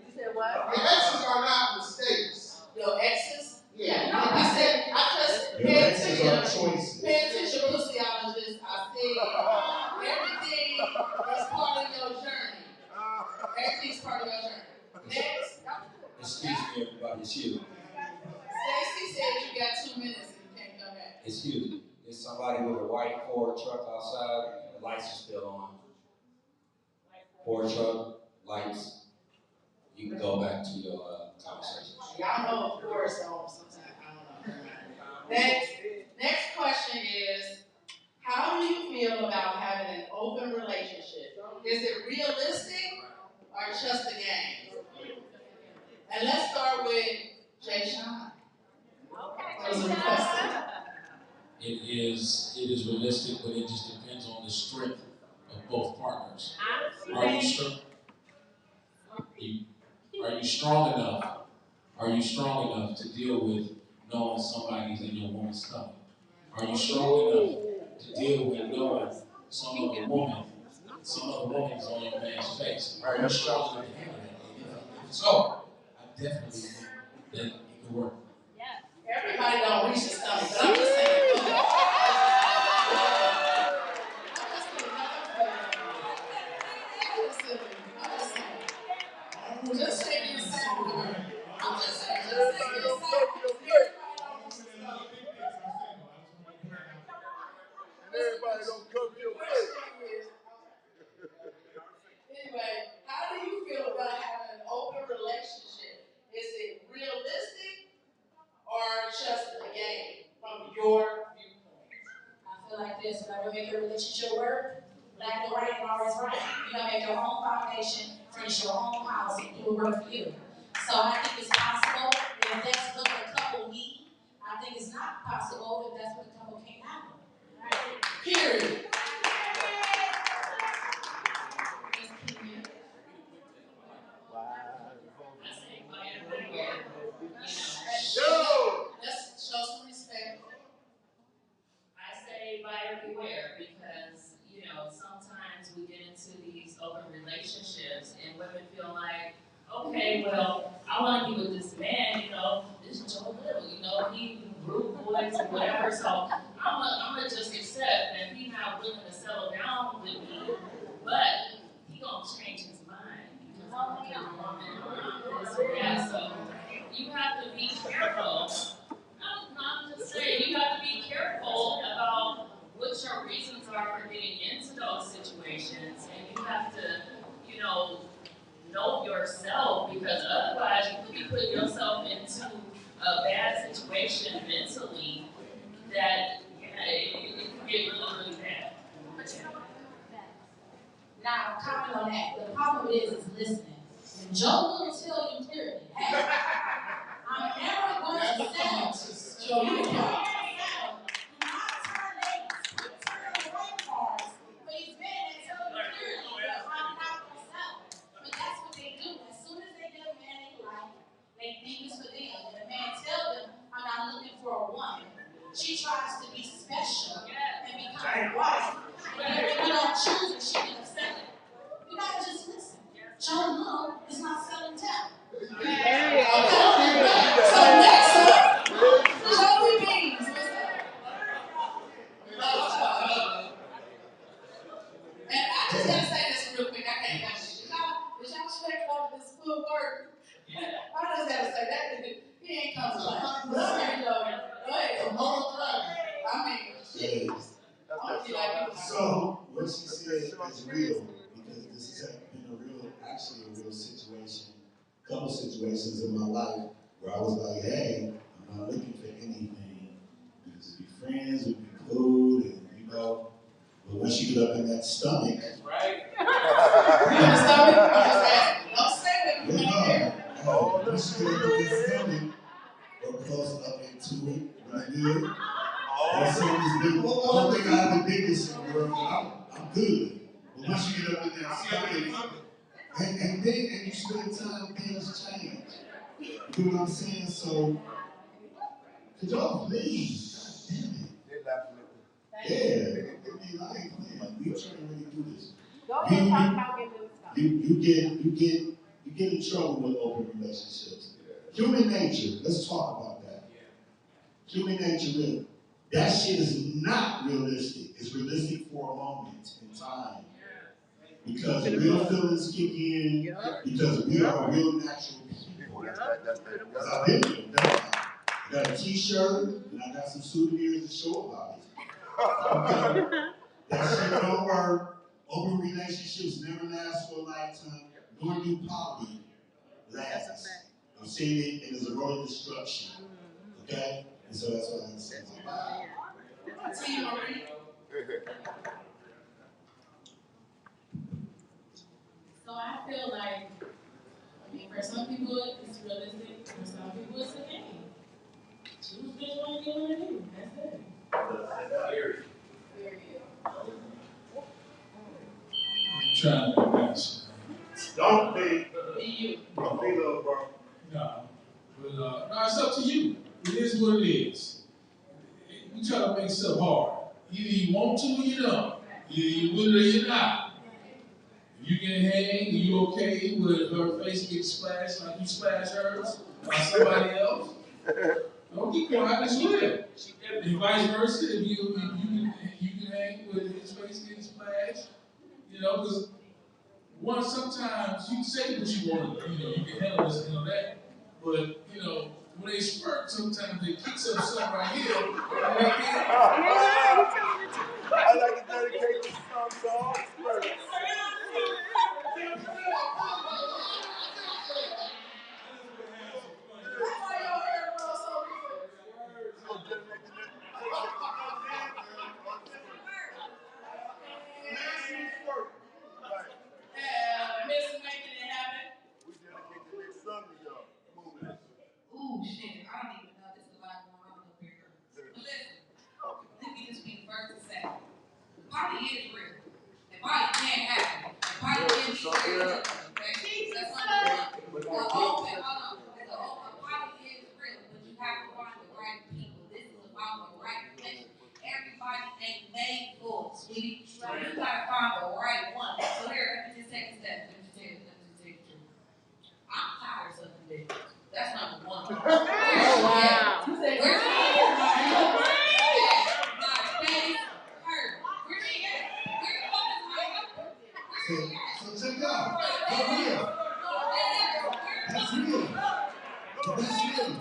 You said what? Your exes are not mistakes. Your exes? Yeah. No, I just Your exes are choices. pay attention, sociologist. I said everything is part of your journey. Everything's part of your journey. Next. Excuse me, everybody. Excuse me. Stacy said you got 2 minutes and you can't come back. Excuse me. There's somebody with a white Ford truck outside, and the lights are still on. Ford truck, lights. You can go back to your conversation. Y'all know, of course, sometimes I don't know. Next question is, how do you feel about having an open relationship? Is it realistic or just a game? And let's start with Jay Sean. That was requested. It is realistic, but it just depends on the strength of both partners. Are you strong? Are you strong enough? Are you strong enough to deal with knowing somebody's in your woman's stomach? Are you strong enough to deal with knowing some other woman is on your man's face? Are you strong enough to handle that? So, I definitely think that it could work. Everybody don't reach the stomach, but I'm just saying. Just shaking your side. I'm just saying, just shaking your side. Everybody don't come your way. Anyway, how do you feel about having an open relationship? Is it realistic or just a game from your viewpoint? I feel like this, whenever you make your relationship work, black and white and always right. You gotta make your own foundation, furnish your own house, and do it work for you. So I think it's possible if that's what the couple need. I think it's not possible if that's what the couple can't handle. Period. Let's show some respect. I say buyer beware because, sometimes we get into these open relationships and women feel like, okay, well, I want to be with this man, this is Joe Little, he rude boys or whatever, so I'm gonna just accept that he's not willing to settle down with me, but he gonna change his mind because I'm a good woman, this or that, so you have to be careful. I'm just saying, you have to be careful about what your reasons are for getting into those situations, and you have to, know yourself, because otherwise you could be putting yourself into a bad situation mentally that, it could get really, really bad. Now, comment on that. The problem is listening. When Joe will tell you clearly, hey, I'm never going to settle. Joe, you know. She tries to be special and become a wife. And if you don't choose her, she can upset it. You gotta just listen. Show love is not selling tell. So next up, Joey Beans. And I just gotta say this real quick. I can't help it. Did y'all check out this footwork? I just gotta say that nigga, he ain't come to life. Go ahead, Joey. Go ahead. I mean, jeez. So what she said is real, because this has been actually a real situation, couple situations in my life where I was like, hey, I'm not looking for anything. Just be friends, would be cool, and you know. But once you get up in that stomach, right? You in the stomach? Don't say that. Once you get up in that stomach, or close up into it, really good. I don't think I have the biggest in the world, but I'm good. But once you get up in that stomach, and you spend time, things change. You know what I'm saying? So, could y'all please, damn it. Yeah, I ain't playing. We trying to really do this. Go ahead, talk about getting You get in trouble with open relationships. Human nature, let's talk about that. Human nature, really. That shit is not realistic. It's realistic for a moment in time. Because real feelings kick in, because we are real natural people. I've been there, I got a t-shirt, and I got some souvenirs to show about it. Okay? That shit don't work. Open relationships never last for a lifetime, nor do poly last. I'm saying it, and it's a road of destruction. Okay? And so that's what I'm saying. So I feel like, for some people it's realistic, for some people it's a game. Choose which one you want to do. That's it. Period. I'm trying to be nice. Don't be little bro. No. But no, it's up to you. It is what it is. You try to make stuff hard. Either you want to or you don't. Either you will or you're not. If you can hang, are you okay with her face getting splashed like you splash hers by somebody else? Don't keep quiet, it's real. And vice versa, if you can hang with his face getting splashed, you know, because sometimes you can say what you want to, you can handle this and handle that, but, when they smirk, sometimes they kick something right here, and they can't. I like to dedicate this song to all the Miss making it happen. We dedicate the next song to y'all. Ooh, shit, I don't even know. There's a lot going on up here. But listen, let me just be the first to say, poly is real. And poly can happen. And poly can be real. That's one of the open, hold on. Poly is real, but you have to find the right people. This is about the right connection. Everybody ain't made for it, sweetie. So you gotta find the right one. So here, let me just take a step. Let me just take the truth. I'm tired of something different. That's number one. Oh, wow. Where's she at? My face hurt. Where's she at? Where the fuck is my helper? Where's she at? So check it out. That's real. That's real. That's real.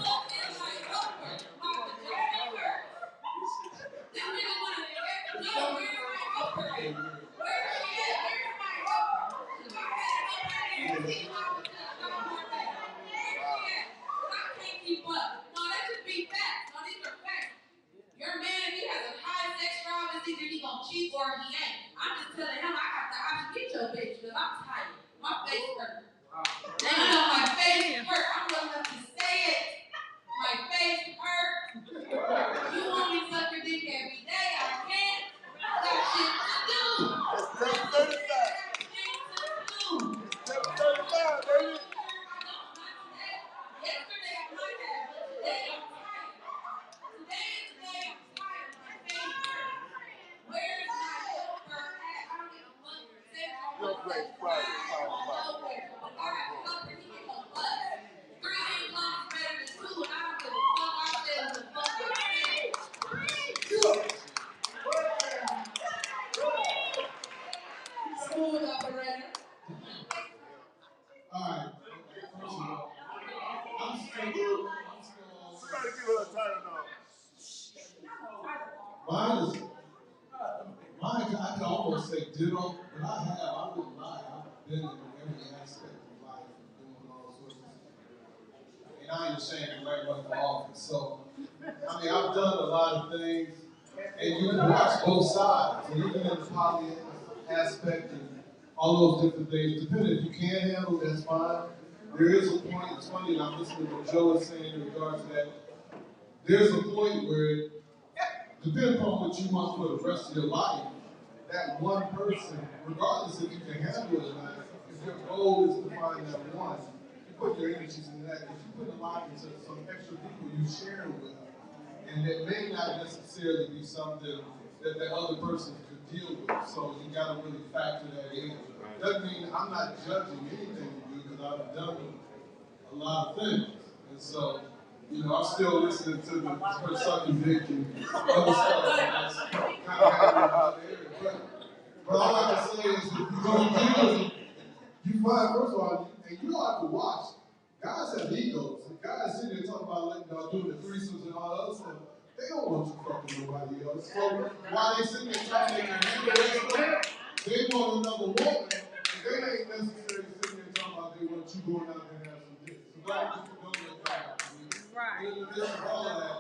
Your man, if he has a high sex drive, it's either he gonna cheat or he ain't. I'm just telling him I got the option. Get your bitch, because I'm tired. My face hurt. And I know my face hurt. I'm gonna have to say it. My face hurt. You want me to suck your dick every day? I can't. I got shit to do. It's 7:35. It's 7:35, baby. Yesterday I might have, but today I'm tired. Today Somebody give her a title now. Mine, I can almost say ditto, but I wouldn't lie. I've been in every aspect of life and doing all sorts of stuff. And I ain't ashamed to run for office. So, I mean, I've done a lot of things, and you can watch both sides, and even in the poly aspect and all those different things. Depending if you can handle it, that's fine. There is a point, it's funny, and I'm listening to what Joe is saying in regards to that. There's a point where, depending upon what you want for the rest of your life, that one person, regardless if you can handle it or not, if your goal is to find that one, you put your energies in that. If you put a lot into some extra people you share with, and it may not necessarily be something that the other person could deal with, so you got to really factor that in. Doesn't mean I'm not judging anything you do, because I've done a lot of things, and so, you know, I'm still listening to the her sucking dick and other stuff. That's kind of happening. But all I can say is, if you go to deals, you find, first of all, and you don't have to watch. Guys have egos. The guys sitting there talking about letting y'all doing the threesomes and all that other stuff. They don't want you fucking nobody else. So while they sitting there trying to make a handle that stuff, they want another woman. And they ain't necessarily sitting there talking about they want you going out there and have some dick. So don't get to know that guy. Right. In the midst of all of that,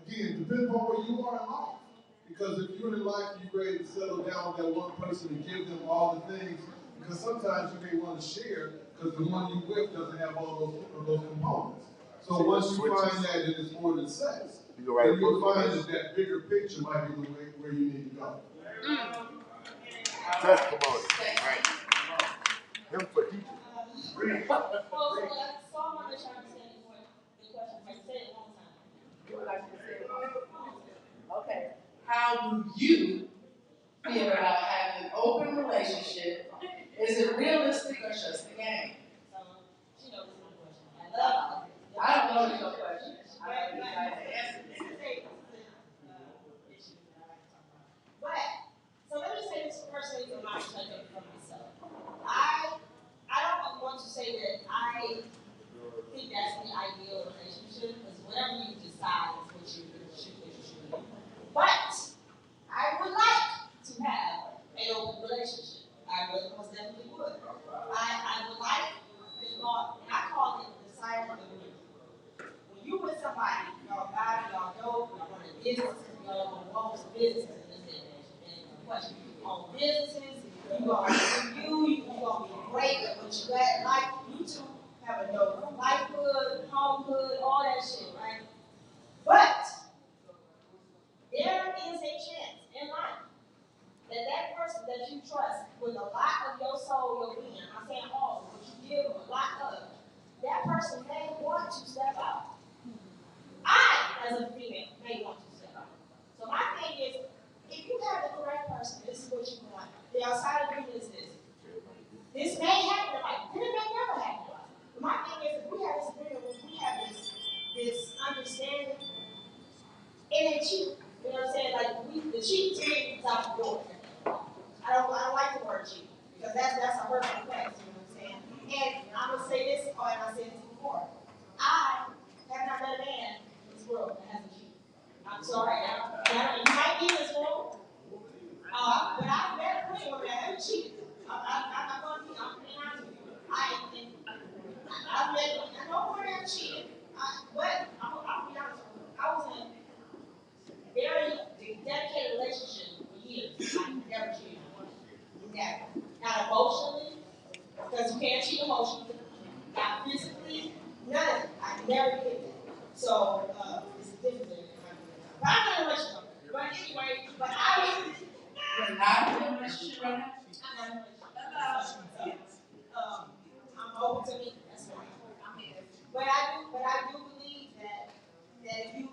again, depending on where you are in life. Because if you're in life, you're ready to settle down with that one person and give them all the things. Because sometimes you may want to share, because the one you with doesn't have all those components. So once you find that it is more than sex, then you'll find that bigger picture might be the way where you need to go. Testimony. Right. Him for teaching. So I'm going to try to understand the question. Say it one time. You would like to say it one time? Okay. How do you feel about having an open relationship? Is it realistic or just a game? She knows my question. I don't know your question. I know you guys answer it. But, so let me say this personally from my perspective from myself. I don't want to say that I think that's the ideal relationship, because whatever you decide is what you should do. But I would like to have an open relationship. I really most definitely would. I would like the thought, and I call it the silent agreement. When you with somebody, y'all got it, y'all know, y'all run a business, y'all gonna own some businesses in this day and question. You own businesses, you gonna be great at what you got. Like you two have a dope lifehood, homehood, all that shit, right? But there is a chance in life that person that you trust with a lot of your soul, your being, I'm saying all, but you give a lot of, that person may want to step out. I, as a female, may want to step out. So my thing is, if you have the correct person, this is what you want. The outside agreement is this. This may happen in life, and it may never happen in life. But my thing is, if we have this agreement, if we have this understanding, and then cheat. You know what I'm saying? Like the cheat to me is out the door. I don't like the word cheat, because that's a hurtful place. You know what I'm saying? And I'm gonna say this, and I said this before. I have not met a man in this world that hasn't cheated. I'm sorry. You might be in this world, but I've met plenty of women that haven't cheated. I'm not going to be honest with you. I've met, I know women that have cheated, but I'll be honest with you. I was in a very dedicated relationship for years. I never cheated. Never. Not emotionally, because you can't cheat emotionally. Not physically, none of it. I never did that. So, it's different than but I'm in a relationship. But anyway, You're not in a relationship right now? I'm not in a relationship. I'm open to me. That's fine. But I do believe that if you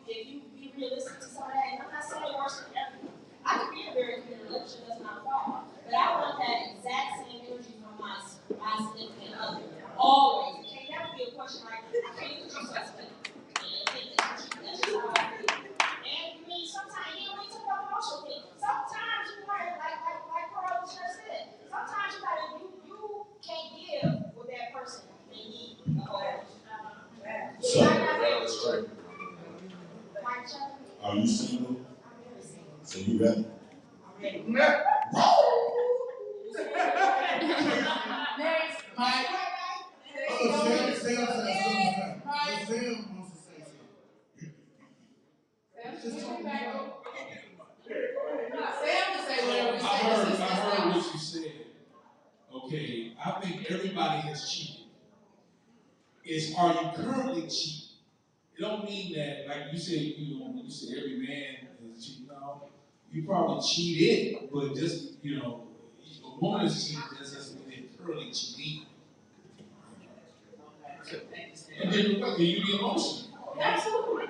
be realistic to some of that, and I'm not saying worse than everyone. I could be in a very committed relationship, that's not a problem. But I want that exact same energy from my significant other. Always. It can't never be a question like, I can't look at you suspect. That's just how I feel. And for me, sometimes, when you talk about emotional thing, sometimes you might, like Carl just said, sometimes you can't give what that person may need. So That's true. Are you single? So you ready? Next, Mike. Sam wants to say something. I heard what you said. Okay, I think everybody has cheated. It's are you currently cheating? It don't mean that, like you said, you said every man is cheating. No, you probably cheated, but just, a woman is cheating just as they're currently cheating. And then you get emotional. Absolutely.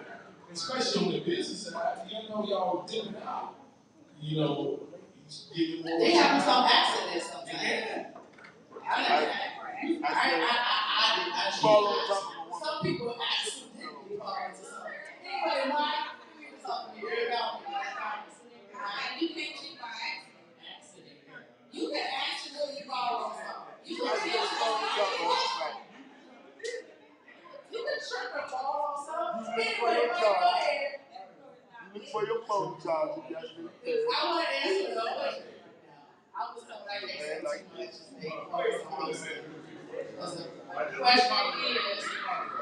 Especially on the business side, y'all dipping out. Getting more. They have some accidents sometimes. Yeah. Some people accidentally fall into something. Anyway, Mike, you hear something here about you can't cheat by accident. You can accidentally fall on something. You can trip and fall on something. Anyway, Mike, go ahead. Look for your phone charger. I want to answer the question. I was told I can't say too much. The question is,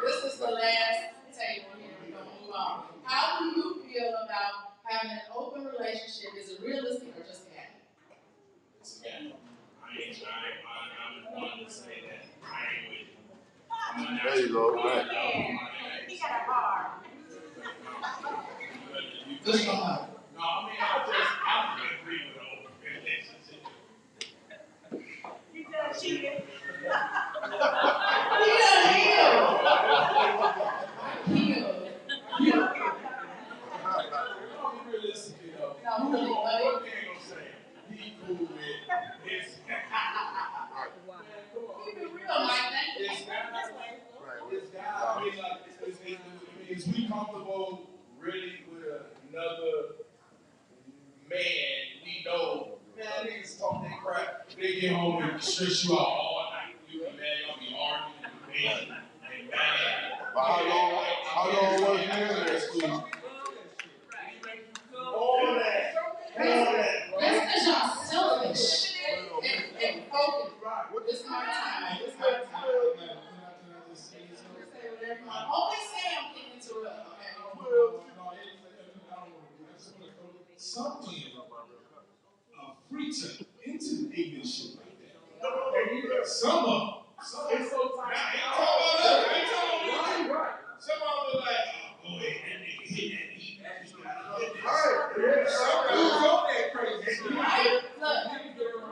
this is the last table here. We're going to move on. How do you feel about having an open relationship? Is it realistic or just a game? It's a game. I'm one to say that I ain't with it. There you go. Right. He got a bar. This one. No, I agree with the open relationship. You done cheated. Realistically, though, one thing I'm gonna say, he cool with his. Keep it real, Mike. Is we comfortable really with another man? We know, man, niggas talk that crap. They get home and stress you out all night. You be mad, y'all be arguing, and mad. But how long was you in there? All that. That's because y'all selfish and focused. It's my time. It's my time. Only Sam can interrupt, okay? Some men are free to enter the ignorant shit like that. Some of them. It's so tight. I ain't talking about us. Some of them are like, oh, wait, that nigga hit that heat. Some go that crazy. Right? Look,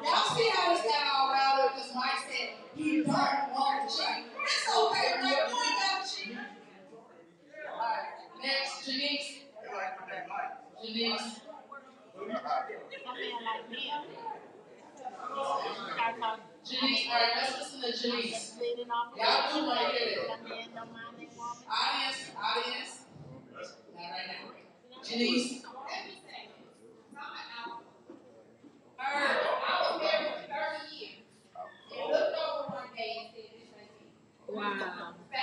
y'all see how this got all riled up because Mike said he don't want to cheat. It's okay, Mike. You ain't got to cheat. All right. Next, Janice. Janice. Janice, all right, let's listen to Janice. Y'all do want to hear it. Audience. Not right now. Janice. I was married for 30 years. And looked over one day and said, this ain't me. Wow. 5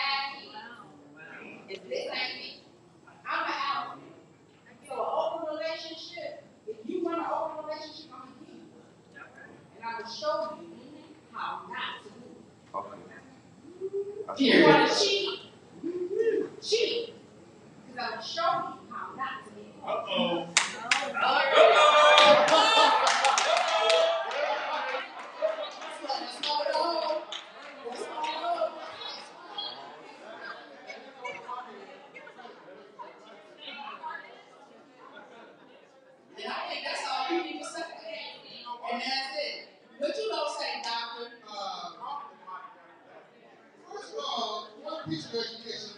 years. This ain't me. I'm an out. So an open relationship, if you want an open relationship, I'm going to give you one. And I will show you how not to do it. Okay. You want to cheat? Cheat. Because I will show you how not to do it. Uh-oh. And I think that's all you need to say. And that's it. What you don't say, doctor? First of all, one piece of education,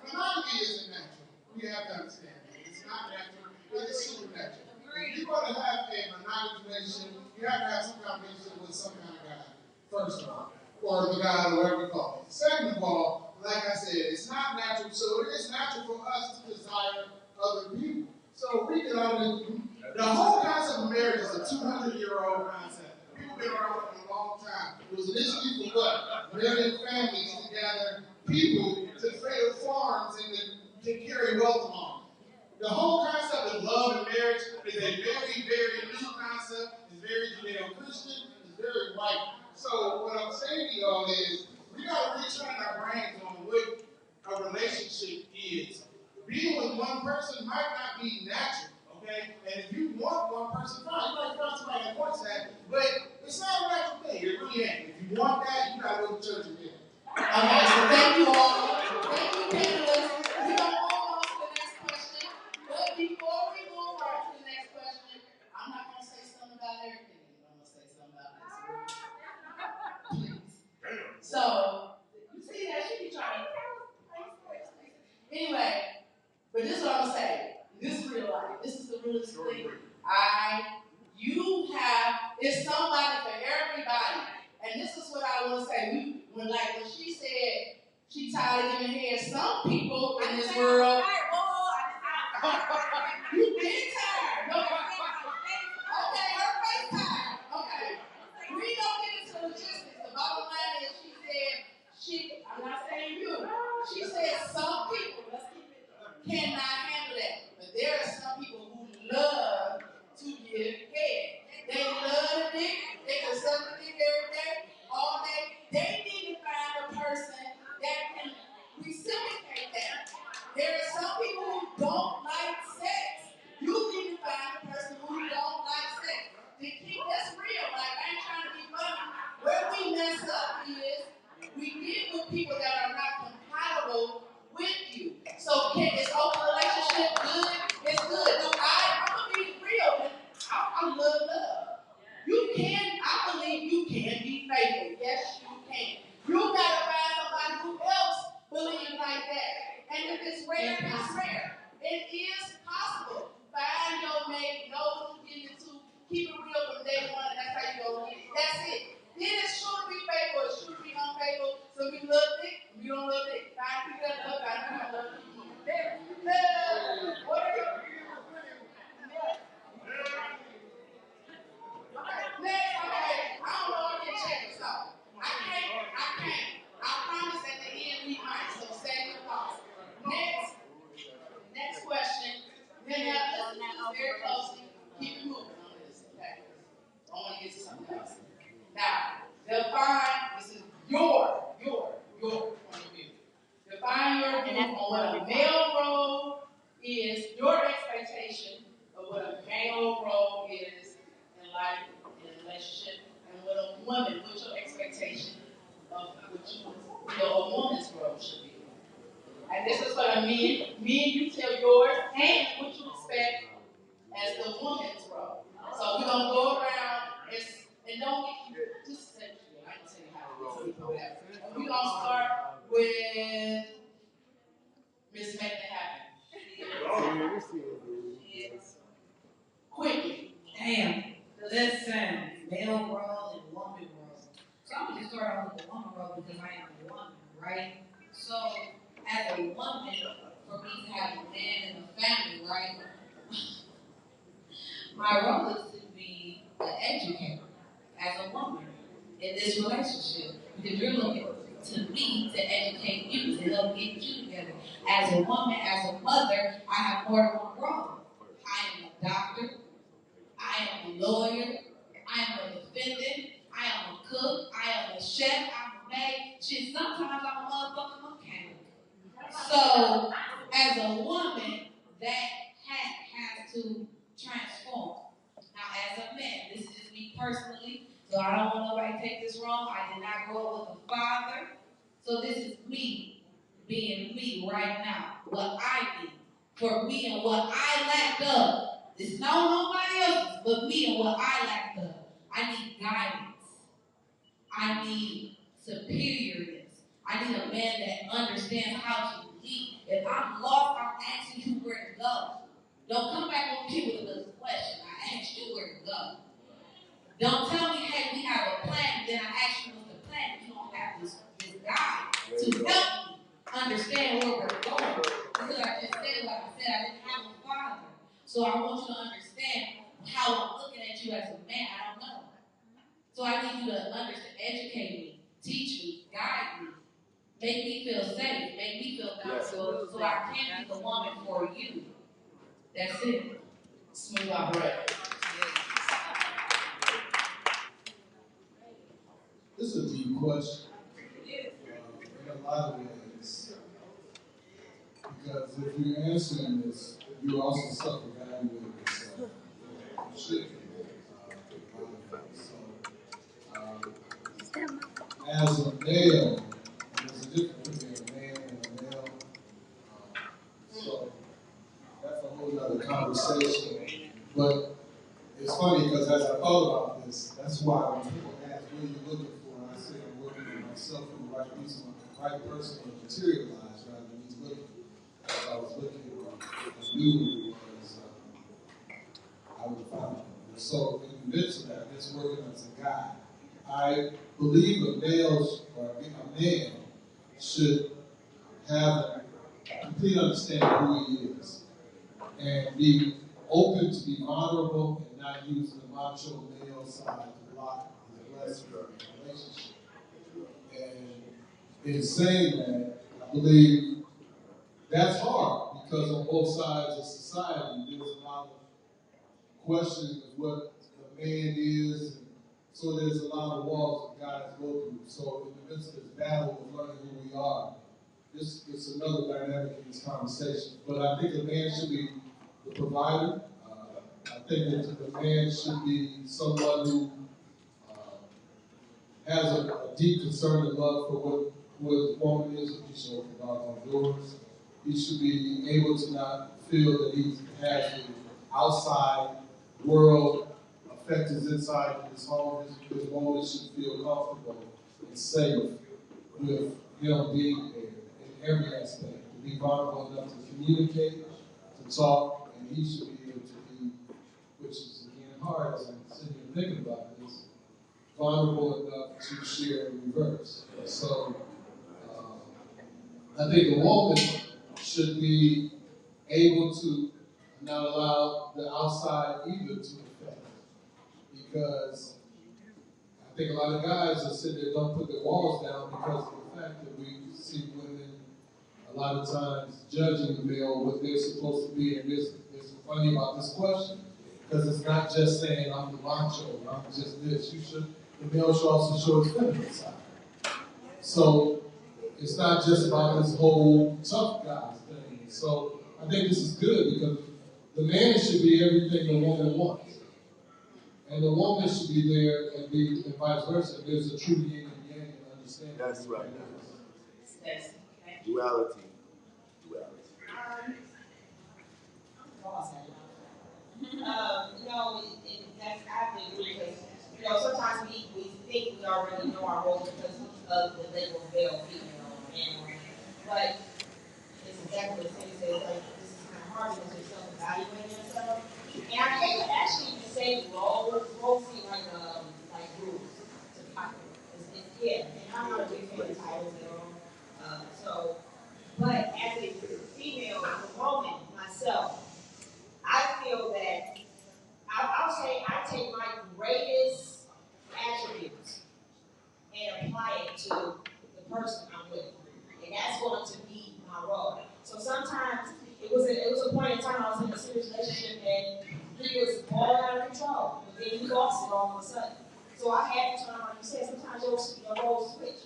monogamy isn't natural. We have to understand that. It's not natural, it is supernatural. If you're going to have a monogamous relationship, you have to have some kind of relationship with some kind of God, first of all. Or the God, or whatever you call it. Second of all, like I said, it's not natural, so it is natural for us to desire other people. So we can only, the whole concept of marriage is a 200-year-old concept. People have been around for a long time. It was initially for what? Building families together, people to fill farms and to very welcome on. The whole concept of love and marriage is a very, very new concept. It's very Judeo-Christian. It's very white. So what I'm saying to y'all is, we got to retrain our brains on what a relationship is. Being with one person might not be natural, okay? And if you want one person, fine. You might find somebody that wants that, but it's not a natural thing. It really ain't. If you want that, you got to go to church again. Okay, so thank you all. Thank you, panelists. We're going to move on to the next question. But before we move on to the next question, I'm not going to say something about everything. I'm going to say something about this. Please. So, you see that? She be trying to... Anyway, but this is what I'm going to say. This is real life. This is the realest thing. It's somebody for everybody. And this is what I want to say. When she said she tired of giving head, some people in this world... You get tired. Okay, her face tired. Okay. We don't get into logistics. The bottom line is I'm not saying you. She said some people, let's keep it, cannot handle that. But there are some people who love to give head. They love the dick. They can suck the dick every day, all day. They need to find a person that can reciprocate that. There are some people who don't like sex. You need to find a person who don't like sex. That's real. Like, I ain't trying to be funny. Where we mess up is we get with people that are not compatible with you. So is open relationship good? It's good. I'm going to be real. I love love. I believe you can be faithful. Yes, you can. You got to find somebody who else believes like that. And if it's rare, it's rare. It is possible. Find your mate, know who you get into, keep it real from day one, and that's how you go get it. That's it. Then it's true to be faithful, it's true to be unfaithful. So we love dick, we don't love dick. Find people that love, find people that love dick. What are you? Okay. I don't know if I can check this out. I can't. I promise at the end we might, so save your thoughts. Next question. Then listen to this very closely. Keep it moving on this, okay? I want to get to something else. Now, define, this is your point of view. Define your view on what a male role is, your expectation of what a male role is in life, in a relationship, and what a woman, what your expectation of what you feel a woman's role should be. And this is for the men. Men, you tell yours and what you expect as the woman's role. So we're going to go around and don't get just say, I can tell you how to do whatever. And we're going to start with Miss Make It Happen. Quickly. Damn. Listen, male role and woman role. So I'm going to start off with the woman role because I am a woman, right? So as a woman, for me to have a man and a family, right? My role is to be an educator as a woman in this relationship. Because you're looking to me to educate you, to help get you together. As a woman, as a mother, I have more than one role. I am a doctor. I am a lawyer. I am a defendant. I am a cook. I am a chef. I'm a maid. Shit, sometimes I'm a motherfucking mechanic. So, as a woman, that has to transform. Now, as a man, this is just me personally, so I don't want nobody to take this wrong. I did not grow up with a father. So this is me being me right now. What I need for me and what I lacked of. This is not nobody else, but me and what I lacked of. I need guidance. I need superiorness. I need a man that understands how to lead. If I'm lost, I'm asking you where to go. Don't come back on me with another question. I asked you where to go. Don't tell me, hey, we have a plan, then I ask you what's the plan. You don't have this guide to help me understand where we're going. Because I just said what I said, I didn't have a father. So I want you to understand how I'm looking at you as a man. I don't know. So I need you to understand, educate me, teach me, guide me. Make me feel safe. Make me feel comfortable so I can be the woman for you. That's it. Smooth operator. This is a deep question. In a lot of ways. Because if you're answering this, you're also self-evaluating yourself. You should be. As a male, there's a difference between a man and a male. So that's a whole other conversation. But it's funny because as I thought about this, that's why when people ask, what are you looking for? I say I'm working on myself and the right reason, the right person to materialize rather than me looking. As I was looking, I knew it was, I would find it. And so in the midst of that, just working as a guy, I believe a male or a man should have a complete understanding of who he is and be open to be vulnerable and not use the macho male side to block the blessing of the relationship. And in saying that, I believe that's hard because on both sides of society, there's a lot of questioning of what the man is. And so there's a lot of walls that guys go through. So in the midst of this battle of learning who we are, this is another dynamic in this conversation. But I think a man should be the provider. I think that the man should be someone who has a deep concern and love for what his woman is. He should open all doors. He should be able to not feel that he has the outside world affect his inside of his home. His woman should feel comfortable and safe with him being there in every aspect. To be vulnerable enough to communicate, to talk, and he should be able to be, which is again hard as I'm sitting here thinking about this, vulnerable enough to share in reverse. So I think a woman should be able to not allow the outside either to affect. Because I think a lot of guys are sitting there don't put their walls down because of the fact that we see women a lot of times judging the male what they're supposed to be. And it's funny about this question because it's not just saying I'm the macho, I'm just this. The male should also show his feminine side. So it's not just about this whole tough guys thing. So I think this is good because the man should be everything the woman wants. And the woman should be there and vice versa. There's a true yin and yang and understanding. That's right. Duality. That's I agree because sometimes we think we already know our roles because of the label male, female, and but it's exactly what Cindy says. Like this is kind of hard because you're self-evaluating yourself. And I hate to actually say roles seem like rules to people. Yeah, and I'm not a big fan of titles at all. But as a female, a woman myself, I feel that I'll say I take my greatest attributes and apply it to the person I'm with. And that's going to be my role. So sometimes it was a point in time I was in a serious relationship and he was all out of control. But then he lost it all of a sudden. So I had to turn on, like you said, sometimes your roles switch.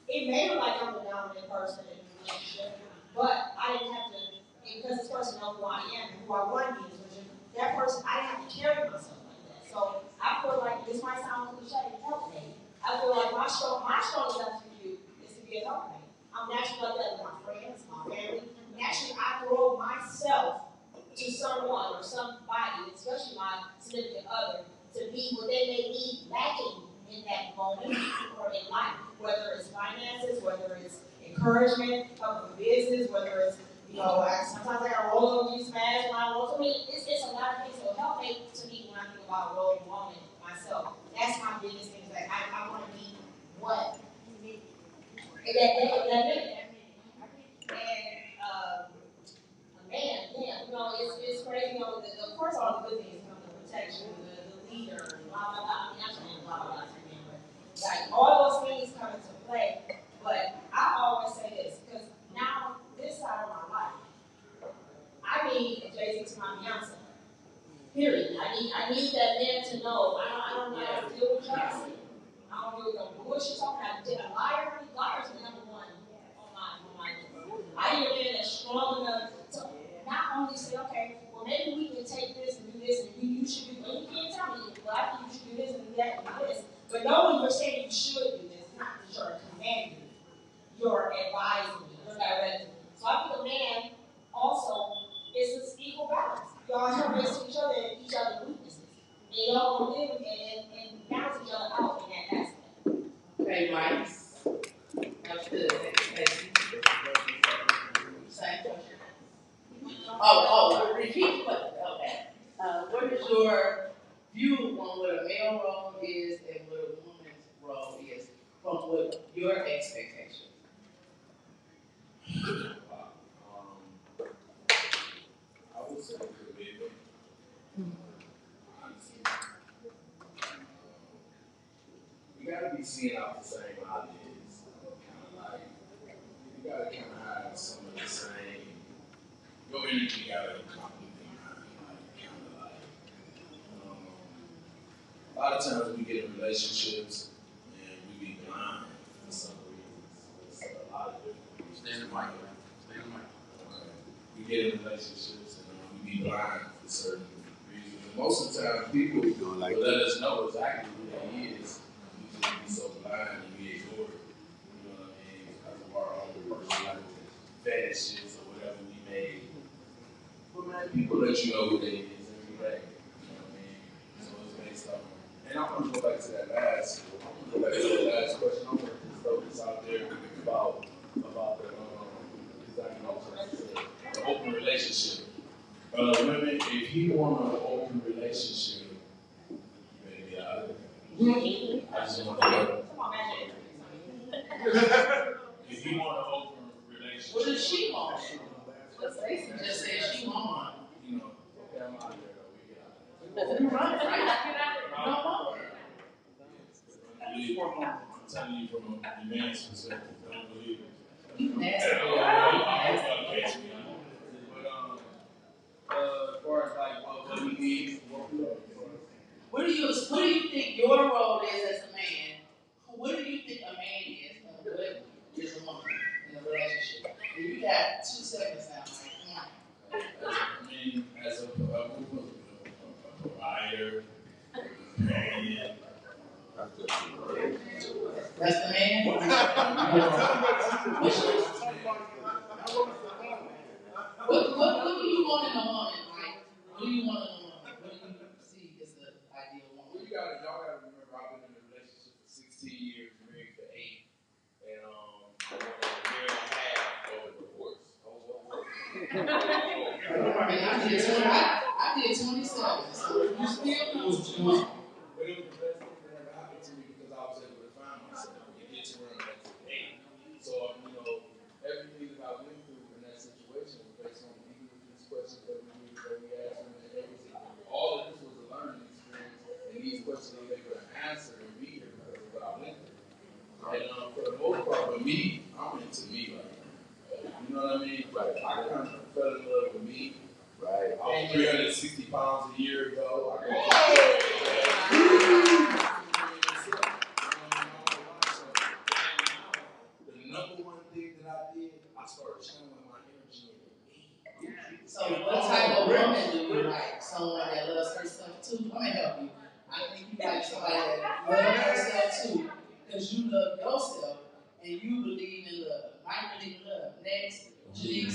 It may look like I'm the dominant person in the relationship, but I didn't have to, because this person knows who I am and who I want to be in the relationship, that person, I didn't have to carry myself like that. So I feel like, this might sound cliche, helpmate. I feel like my strongest attribute is to be a helpmate. I'm naturally like that with my friends, my family. Naturally, I throw myself to someone or somebody, especially my significant other, to be what they may need lacking in that moment or in life, whether it's finances, whether it's encouragement, help with business, whether it's, sometimes I gotta roll over these smash when I roll. So, it's a lot of things. So help me to me when I think about a role woman myself. That's my biggest thing. Like I want to be what? And that minute. And a man, it's crazy. Of course, all the good things come to protection, the leader, blah blah blah. I mean, I'm saying blah blah blah. But like all those things come into play. But I always say my fiance. Period. I need that man to know I don't deal with jealousy. I don't deal with no bullshit talking. I did a liar. Liars are number one on my list. I need a man that's strong enough to not only say, okay, well maybe we can take this and do this and you should do. Well, you can't tell me. Well, I think you should do this and do that and do this. But knowing you're saying you should do this, not that you're commanding me, you're advising me, you're directing me. So I think a man also is this equal balance. Y'all help us each other and each other's weaknesses. And y'all gonna live and balance each other out in that aspect. Okay, Mike. That's good. Same question. Repeat what? Okay. What is your view on what a male role is and what a woman's role is from what your expectations? I would say it could be you gotta be seeing out the same ideas. Kind of like, you gotta kind of have some of the same, your energy gotta complement, a lot of times we get in relationships and we be blind for some reasons. It's a lot of different reasons. Stand in the mic. Okay. We get in relationships and we be blind for certain reasons. And most of the time, people will let us know exactly who that is. We just be so blind and we ignore it. You know what I mean? Because of our own personal fetishes or whatever we made. But man, people let you know who they is every day. You know what I mean? So it's based on. And I want to go back to that last question. I want to just throw this out there about the open relationship. Women, if you want an open relationship, maybe I just want to know. If you want an open relationship, What does she want? Because Stacey just said she want. You know, okay, I'm out of there though. We get out of there. You right? Get out. No more. I'm telling you from a man's perspective, I don't believe it. You nasty. But as far as like what we need, What do you think your role is as a man? What do you think a man is, and what is a woman in a relationship? You got 2 seconds now, Mike. Come on. I mean, as a provider, companion. That's the man? What do you want in a woman, Mike? What do you want in a woman? What do you see as the ideal woman? Well, y'all gotta remember, I've been in a relationship for 16 years, married for 8, and a year and a half over divorce. I did 27, so you still know what you want. But it was the best thing that ever happened to me because I was able to find myself and get to where I'm at today. So, you know, everything that I went through in that situation was based on even with these questions that we asked and everything. All of this was a learning experience, and these questions I'm able to answer and be here because of what I went through. And for the most part, with me, I'm into me right now. You know what I mean? Like, I kind of fell in love with me. Right. I was 360 pounds a year ago. The number one thing that I did, I started channeling my energy into me. So what type of woman do you like? Someone that loves herself too? I'm gonna help you. I think you like somebody that loves herself too, because you love yourself and you believe in love. I believe in love. Next, Jeez.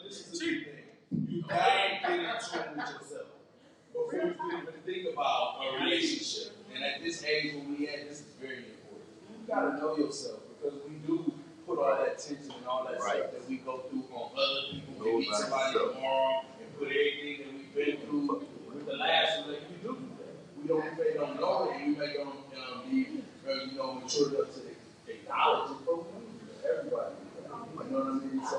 This is a key thing. You gotta get in tune with yourself before you can even think about a relationship. And at this age when we at, this is very important. You gotta know yourself because we do put all that tension and all that stuff that we go through on other people. We meet somebody tomorrow and put everything that we've been through with the last one. We do that. We don't know it, and we make them be mature enough to acknowledge it, but we do that. Everybody do that. You know what I mean? So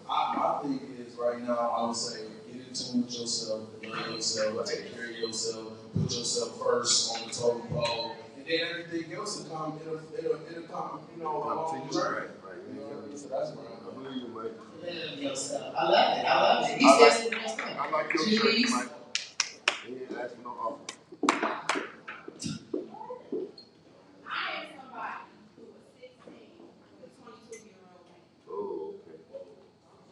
my thing is right now, I would say get in tune with yourself, love yourself, take care of yourself, put yourself first on the totem pole, and then everything else will come. It'll come, along the journey. You know, it's So that's where I believe you, Mike. Believe in yourself. I love it. I love it. He I like- says it himself. I like your Jeez. church, Mike. He ain't asking no offer. I am somebody who was 16 with a 22-year-old man. Oh, okay.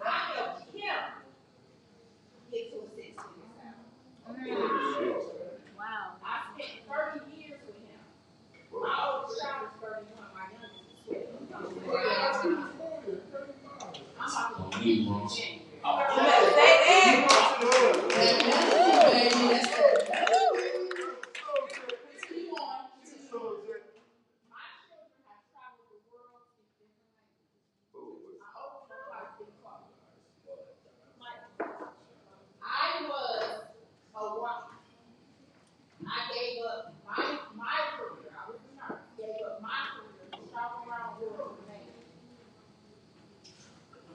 I helped him get to a 16-year-old house. Wow. I spent 30 years with him. My oldest child is 31, my youngest is 12. I'm about to Leave, bro. I was a wife. I gave up my career. I was a nurse. Gave up my career to travel around the world with me.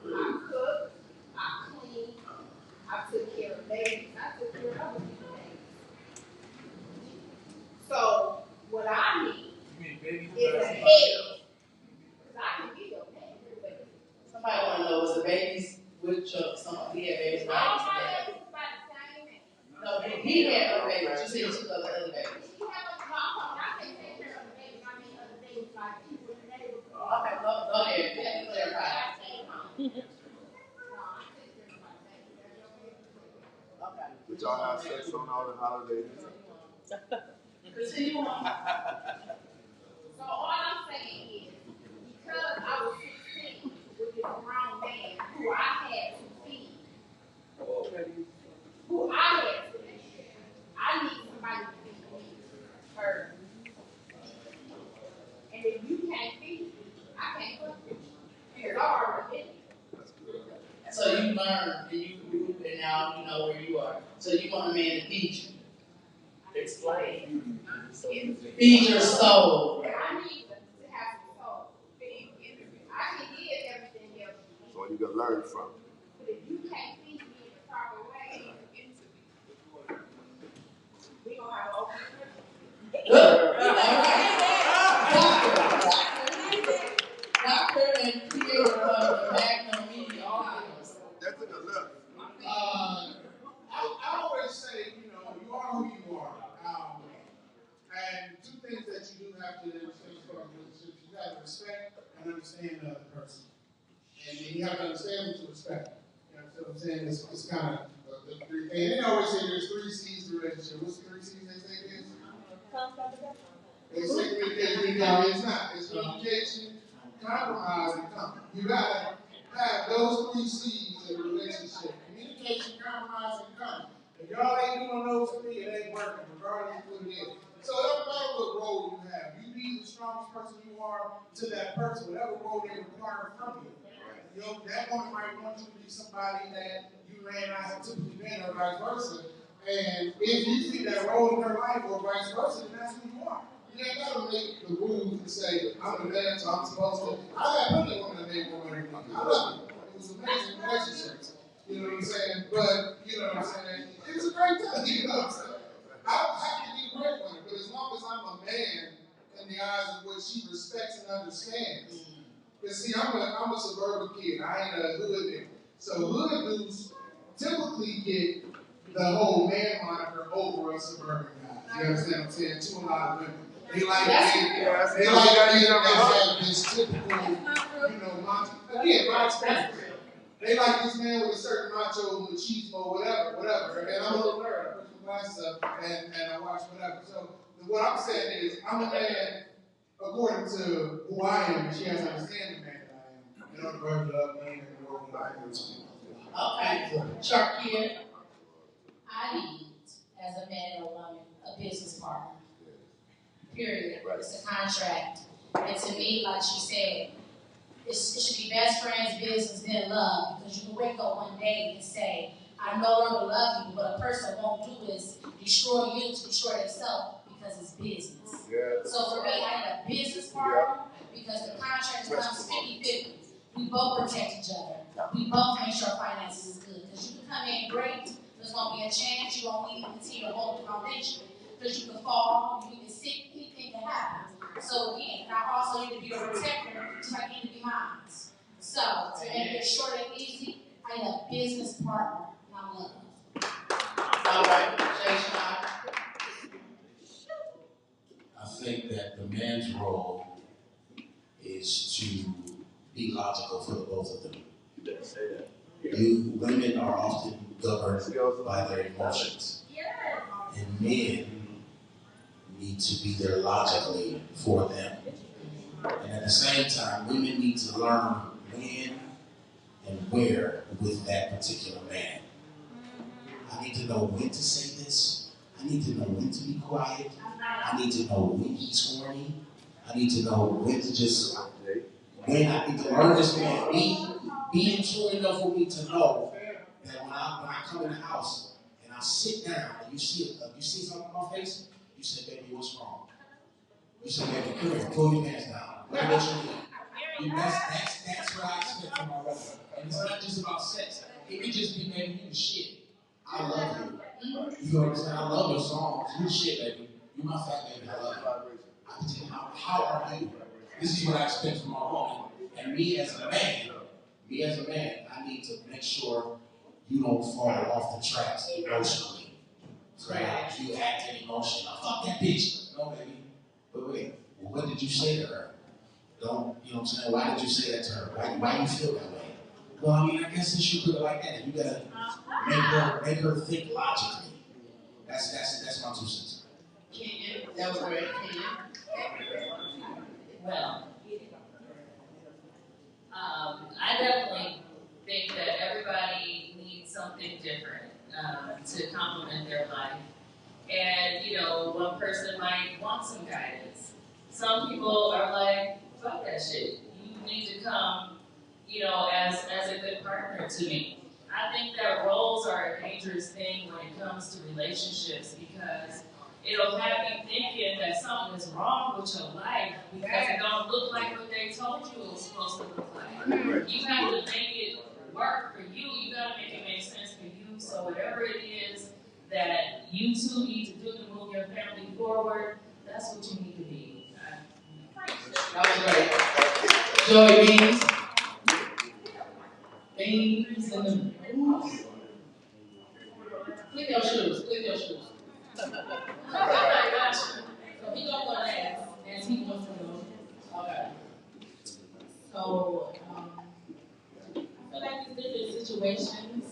I cooked. I cleaned. I took care of babies. I took care of other people's babies. So what I need is a head. Because I can be your head. Somebody want to know, was the babies with Chuck? Somebody had babies. All my babies about the same age. No, he had other babies. You said you took other babies. She had a mom. I can't take care of the babies. I mean other babies like people in the neighborhood. Okay, go ahead. Let me clarify. Okay. Did y'all have sex on all the holidays? Continue on. So all I'm saying is, because I was 16 with this grown man who I had to feed, who I had to feed, I need somebody to feed me, her. And if you can't feed me, I can't fuck with you. It's already. So you learned and you grew and now you know where you are. So you want a man to feed you. Explain. Feed your soul. I need to have some soul. I can give everything else. So you can learn from. But if you can't feed me in the proper way, we gonna have an open Doctor and creator of the Magnum Media Audios. That took a left. I always say, you are who you are. And two things that you do have to understand as far as relationships, you have to respect and understand the other person. And then you have to understand what to respect. You know what I'm saying? It's kind of the three things. And they always say there's 3 C's to relationship. What's the 3 C's they say it is? They say communication. It's not. It's communication, compromise, and company. You gotta have those 3 C's in a relationship. Communication, compromise, and company. If y'all ain't doing those 3, it ain't working, regardless of what it is. So it doesn't matter what role you have. You be the strongest person you are to that person, whatever role they require from you. That woman might want you to be somebody that you may not have typically been, or vice versa. And if you see that role in her life, or vice versa, then that's who you are. You ain't got to make the rules and say, I'm a man, so I'm supposed to. I got plenty of women that made women everything. I love it. It was amazing relationships. You know what I'm saying? But, you know what I'm saying? It was a great time. You know what I'm saying? I don't have to be a great one, but as long as I'm a man in the eyes of what she respects and understands. Because see, I'm a suburban kid. I ain't a hood nigga. So hood dudes typically get the whole man moniker over a suburban guy. You understand what I'm saying? To a lot of women. They like this typical, again, my experience. They like this man with a certain macho, machismo, whatever. And I'm a little nerd. I put some glasses up and I watch whatever. So what I'm saying is, I'm a man according to who I am, and she has to understand the man that I am. In order for her to love me and the world that I am. Okay. Sharkia. I need, as a man or woman, a business partner. Period. It's a contract. And to me, like she said, it should be best friends, business, then love. Because you can wake up one day and say, I no longer love you. What a person won't do is destroy you to destroy themselves because it's business. Yeah. So for me, I need a business partner because the contract comes 50-50. We both protect each other. We both make sure finances is good. Because you can come in great, there's going to be a chance you won't need to continue to hold the foundation. Because you can fall, you can get sick, anything can happen. So again, I also need to be a protector, just like I need to be mine. So, to make it short and easy, I am a business partner, not love. All right, Jay Sean. I think that the man's role is to be logical for the both of them. You better say that. You women are often governed by their emotions, and men need to be there logically for them. And at the same time, women need to learn when and where with that particular man. I need to know when to say this. I need to know when to be quiet. I need to know when he's horny. I need to know when to just, when I need to learn this man. Be in tune enough for me to know that when I come in the house and I sit down and you see something on my face, you say, baby, what's wrong? You say, baby, come here, pull your pants down. What you need? That's what I expect from my brother. And it's not just about sex. It could just be, baby, you the shit. I love you. You know what I'm saying? I love your songs. You the shit, baby. You my fat baby. I love you. I can tell you, how are you? This is what I expect from my woman. And me as a man, I need to make sure you don't fall off the tracks emotionally. Right? You acting emotional. Fuck that bitch. No, baby. But wait, well, what did you say to her? Don't, you know what I'm saying? Why did you say that to her? Why do you feel that way? Well, I mean, I guess since you put it like that, you gotta make her think logically. That's my 2 cents. Kenya, that was great. Kenya. Well, I definitely think that everybody needs something different to complement their life. And, you know, one person might want some guidance. Some people are like, fuck that shit. You need to come, you know, as a good partner to me. I think that roles are a dangerous thing when it comes to relationships because it'll have you thinking that something is wrong with your life because it don't look like what they told you it was supposed to look like. You have to make it work for you. You got to make it make sense for you. So whatever it is that you two need to do to move your family forward, that's what you need to be. That was great. Joy Beans. Beans in the click your shoes. So he gonna go last, and he wants to go. Okay. So I feel like there's different situations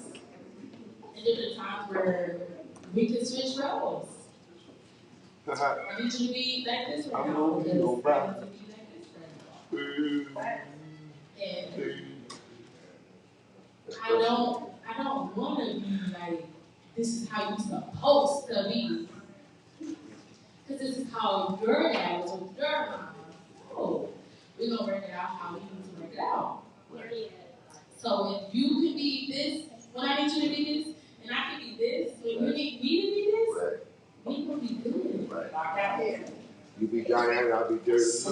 and different times where we can switch roles. I need you to be like this right now because I want to be like this right now. And I don't want to be like this is how you're supposed to be. Because this is how your dad was with your mom. Oh, we're going to work it out how we need to work it out. So if you can be this, when I need you to be this, and I can be this, when you need me to be this, we going to be good. You be Diane, I'll be Dirty. I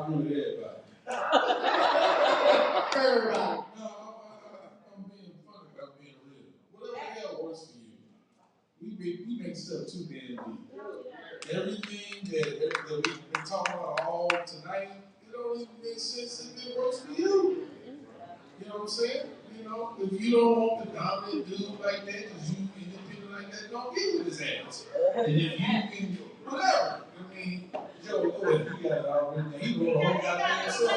agree with everybody. Everybody. I'm being funny about being real. Whatever the hell works for you. We make stuff too damn deep. Everything that we talk about all tonight, it don't even make sense if it works for you. You know what I'm saying? You know, if you don't want the dominant dude like that, because you independent like that, don't get with his ass. And if you can, whatever. I mean, Joe, go ahead. You got it already. He wrote a whole goddamn song.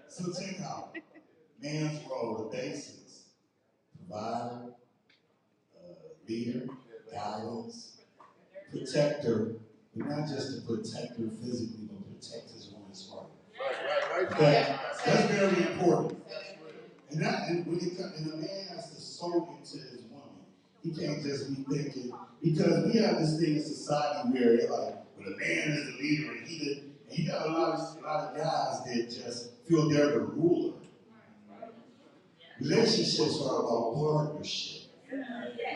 So check out man's role, the basics: provider, leader, guidance, protector, but not just to protect her physically, but protect his woman's heart. Okay? That's very important. And when a man has to sow into his woman, he can't just be thinking, because we have this thing in society where it's like, well, the man is the leader, and you got a lot of guys that just feel they're the ruler. Relationships are about partnership.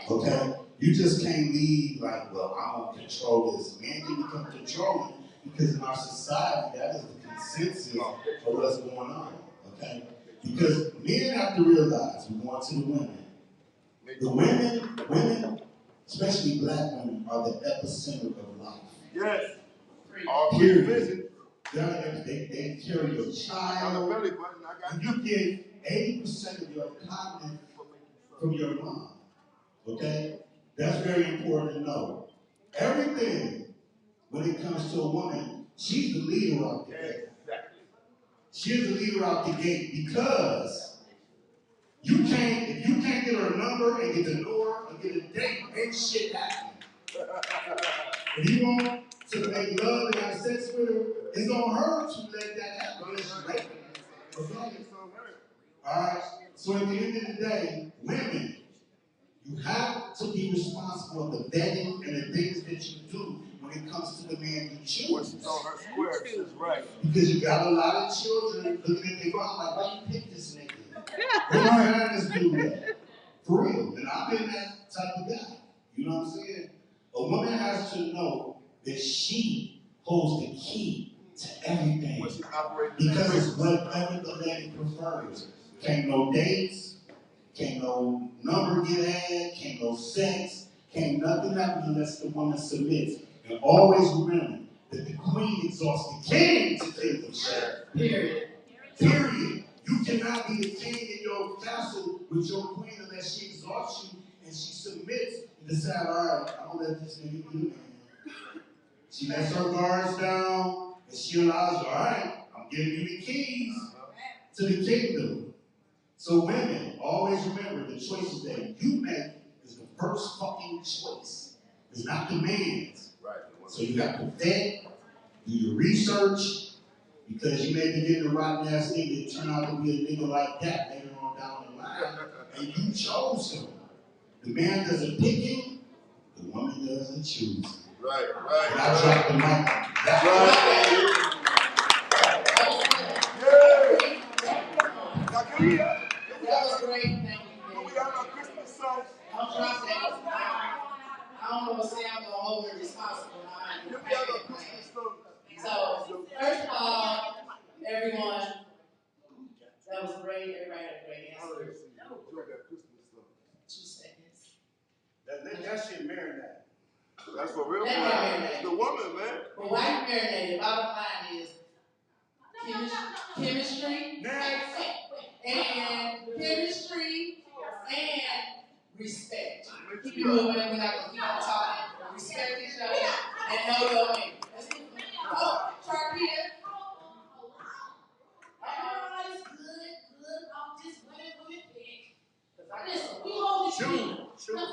Okay? You just can't leave like, well, I'm gonna control this. Man can become controlling because in our society, that is the consensus of what's going on, okay? Because men have to realize, we're going to the women, especially black women, are the epicenter of life. Yes. Period. They carry your child. And you get 80% of your content from your mom. Okay? That's very important to know. Everything, when it comes to a woman, she's the leader out the gate. She's the leader out the gate because if you can't get her a number and get to know her and get a date, ain't shit happening. If you want to make love and have sex with her, it's on her to let that happen unless you rape her. Okay? Alright? So at the end of the day, women, you have to be responsible for the vetting and the things that you do when it comes to the man you choose. Because you got a lot of children looking at their mom like, why you pick this nigga? Why don't this dude that? For real. And I've been that type of guy. You know what I'm saying? A woman has to know that she holds the key to everything. Because it's whatever the lady prefers. Can't no dates, can't no number get had, can't no sex, can't nothing happen unless the woman submits. And always remember that the queen exhausts the king to take the share. Period. Period. You cannot be the king in your castle with your queen unless she exhausts you and she submits and decide, all right, I'm going to let this nigga be the man. She lets her guards down and she allows you, all right, I'm giving you the keys to the kingdom. So women, always remember the choices that you make is the first fucking choice. It's not the man's. Right. So you have to vet, do your research, because you may be getting a rotten ass nigga that turn out to be a nigga like that later on down the line. And you chose him. The man doesn't pick him, the woman doesn't choose him. Right. And I dropped the mic. That's right. That was great, thank you. We got our Christmas song. Don't drop that. I don't know what say I'm gonna hold her responsible. So, first of all, everyone, that was great. Everybody had a great answer. 2 seconds. Let that shit marinate. That's for real. It's the woman, man. But why you marinated? Bottom line is chemistry. Next. And chemistry and respect. Keep it moving. We're not gonna keep on talking. Respect each other and know your name. Oh, Sharpia. It's good. I'm just women pick. Listen, we hold the key. No,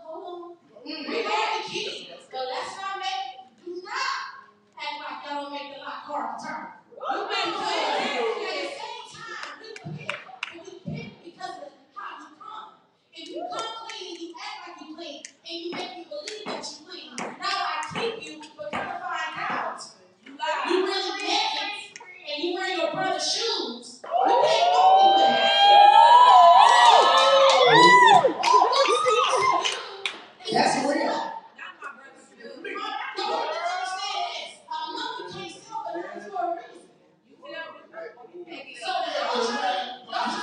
hold on. We hold the key. So let's not do not act like y'all don't make the lock hard to turn. You make it. Because of how you come. If you come clean, you act like you clean, and you make me believe that you clean. Now I keep you, but come to find out, you really naked, and you wear your brother's shoes. You can't go with that. That's real. Not my brother's shoes. You understand this? A monkey can't sell bananas for a reason. You feel? So don't try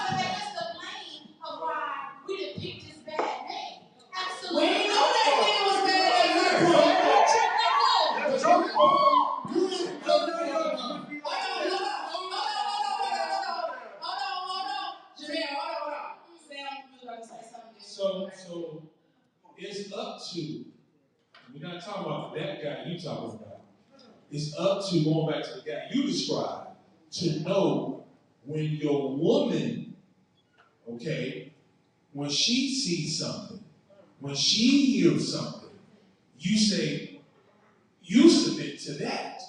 to make us the blame of why we didn't pick this bad name. Absolutely. We ain't know that name was bad. That's joke. So it's up to, we're not talking about that guy you talking about. It's up to, going back to the guy you described, to know when your woman, okay, when she sees something, when she hears something, you say, you submit to that.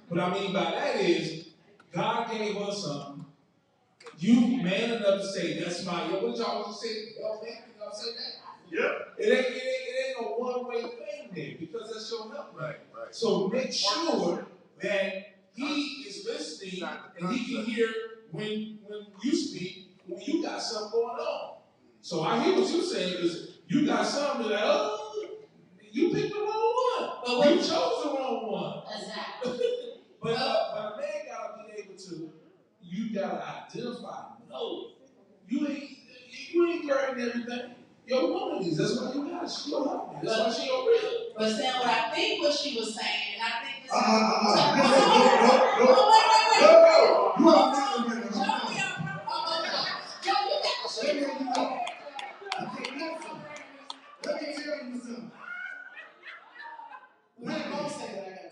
What I mean by that is, God gave us something. You man enough to say, that's my, what y'all want to say? Y'all say that? Yep. It ain't a one-way thing there, because that's your help. Right. So make sure that he is listening and he can hear when you speak, when you got something going on. So I hear what you're saying is you got something like, oh, you picked the wrong one. But you chose the wrong one. Exactly. But a man got you gotta identify. No, you ain't carrying everything. Your woman is. That's why you got it. She your woman. That's why she your real. But Sam, what I think what she was saying, and I think this is... Let me tell you something.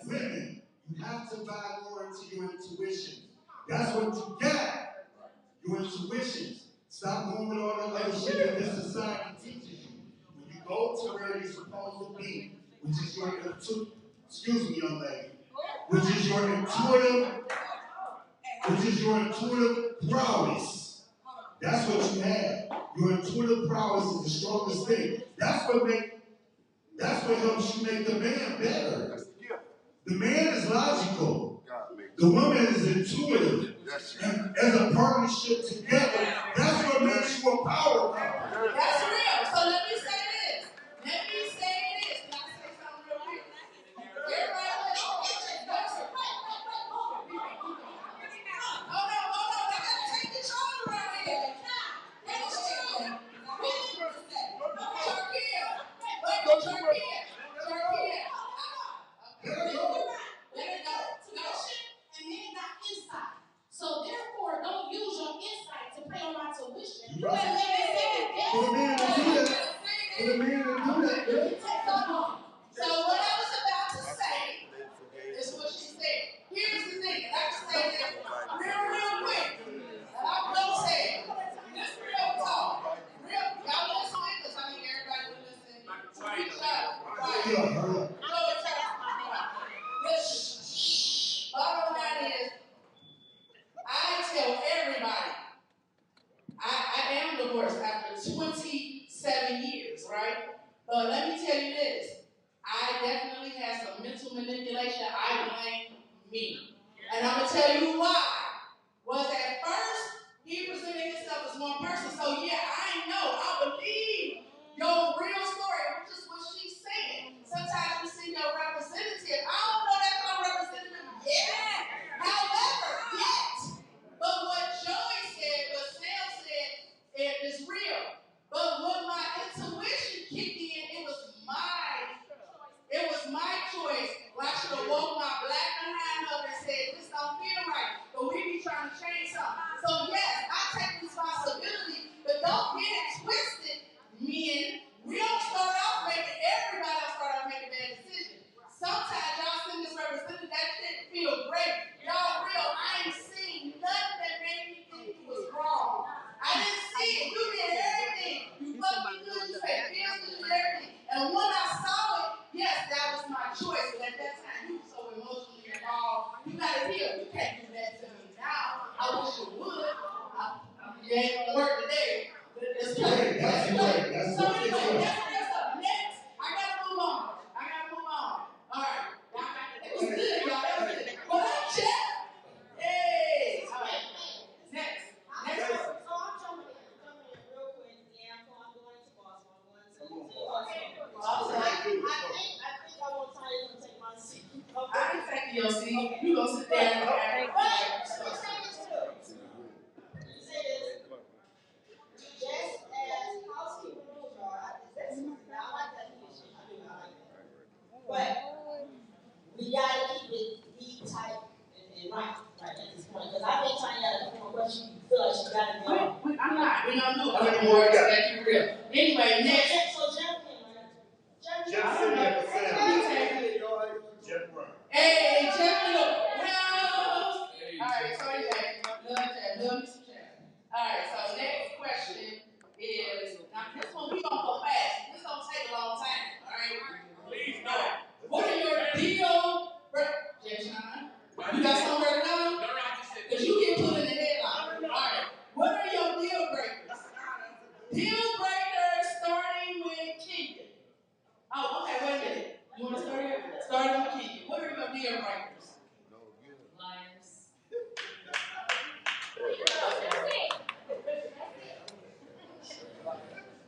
Women, you have to buy more into your intuition. That's what you got. Your intuition. Stop going with all the other shit that this society teaches you. When you go to where you're supposed to be, which is your excuse me, young lady, which is your intuitive prowess. That's what you have. Your intuitive prowess is the strongest thing. That's what helps you make the man better. The man is logical. The woman is intuitive. And as a partnership together, that's what makes you a power couple. That's real. So let me say this. Can I say something real quick? Everybody, hold on. I gotta take control around here. That's true. So therefore, don't use your insight to pay on my tuition. You right. For the man to do that. So what I was about to say is what she said. Here's the thing, and I can say this real quick. And I'm gonna say it. This real talk. Y'all listening? Because I need everybody to listen. Reach out. Right. Bottom line is, I tell everybody, I am divorced after 27 years, right? But let me tell you this. I definitely had some mental manipulation. I blame me. And I'm going to tell you why. Was at first, he presented himself as one person. So yeah, I know. I believe your real story, which is what she's saying. Sometimes you see your representative. I don't know that's my representative yet. However, yet. But what Joey said, what Sam said, it is real. But when my intuition kicked in, it was my choice. Well, I should have woke my black behind up and said, this don't feel right. But we be trying to change something. So yes, I take responsibility, but don't get it twisted, men. We don't start off making, everybody don't start off making bad decisions. Sometimes y'all see this representative, that shit feel great. Y'all real, I ain't seen nothing that made me think it was wrong. I didn't see it. You did everything. You fucked me good, you said bills, you did everything. And when I saw it, yes, that was my choice. But at that time, you were so emotionally involved. You got to heal. You can't do that to me now. I wish you would. You ain't gonna work today. That's right. So anyway, that's up. Next, I gotta move on. All right. It was good, y'all. That was good. Well, I'm check. Hey. All right. Next. So I'm jumping in real quick. Yeah, I'm going to Boston. I think I want Tanya to take my seat. I ain't taking your seat. You gonna sit there and Just as housekeeping rules are, that's something I like that shit. I like that. But we gotta keep it deep, tight, and right at this point. Because I think Tanya had a point where she feel like she got it wrong. I'm not. We don't do it. That's real. Anyway, next. So Jeff Hey, Jeff, well. Alright, so anyway, love me some Jeff. Alright, so next question is, now this one we gonna go fast. This gonna take a long time. Alright? Please go. What are your deal breakers? You got somewhere to go? Because you get put in the headlock. Alright. What are your deal breakers? Deal breakers starting with Kenya. Oh, okay, wait a minute. You want to start here? Starting with Kenya. What are your deal breakers? Liars.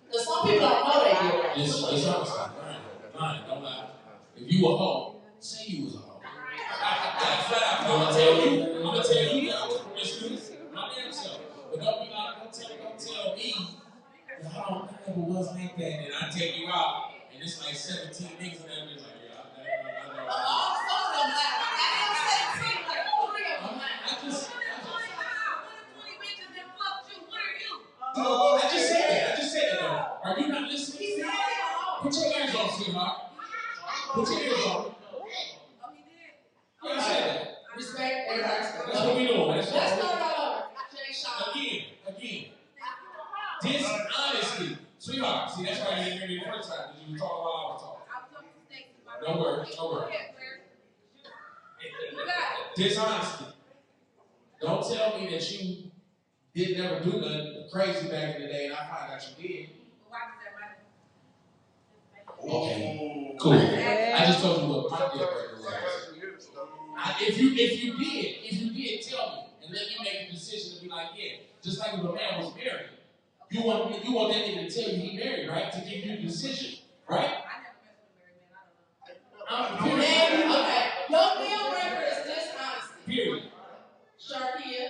Because some people don't know they deal breakers. It's honest. Lying, don't lie. If you a hoe, say you was a hoe. I'm gonna tell you that I was promiscuous. I'm I never was like that, and I take you out, and it's like 17 niggas in there, and it's like, yeah, I know. All some of them laugh. I didn't say 10, like 3 of them laugh. I just said that. Are you not listening? Put your ears on, sweetheart. Put your ears on. Yeah, I said that. Respect, everybody. That's what we doing. Let's start all over. Again. Dishonesty. Sweetheart, see, that's why you didn't hear me the first time, because you were talking while I was talking. No worries. Dishonesty. Don't tell me that you did never do nothing crazy back in the day, and I find out you did. Okay, cool. I just told you what my deal breaker was. If you did, tell me, and let me make a decision to be like, yeah, just like if a man was married, you want that nigga to tell you he married, right? To give you the decision, right? Okay. Your deal breaker is dishonesty. Period. Sharkia.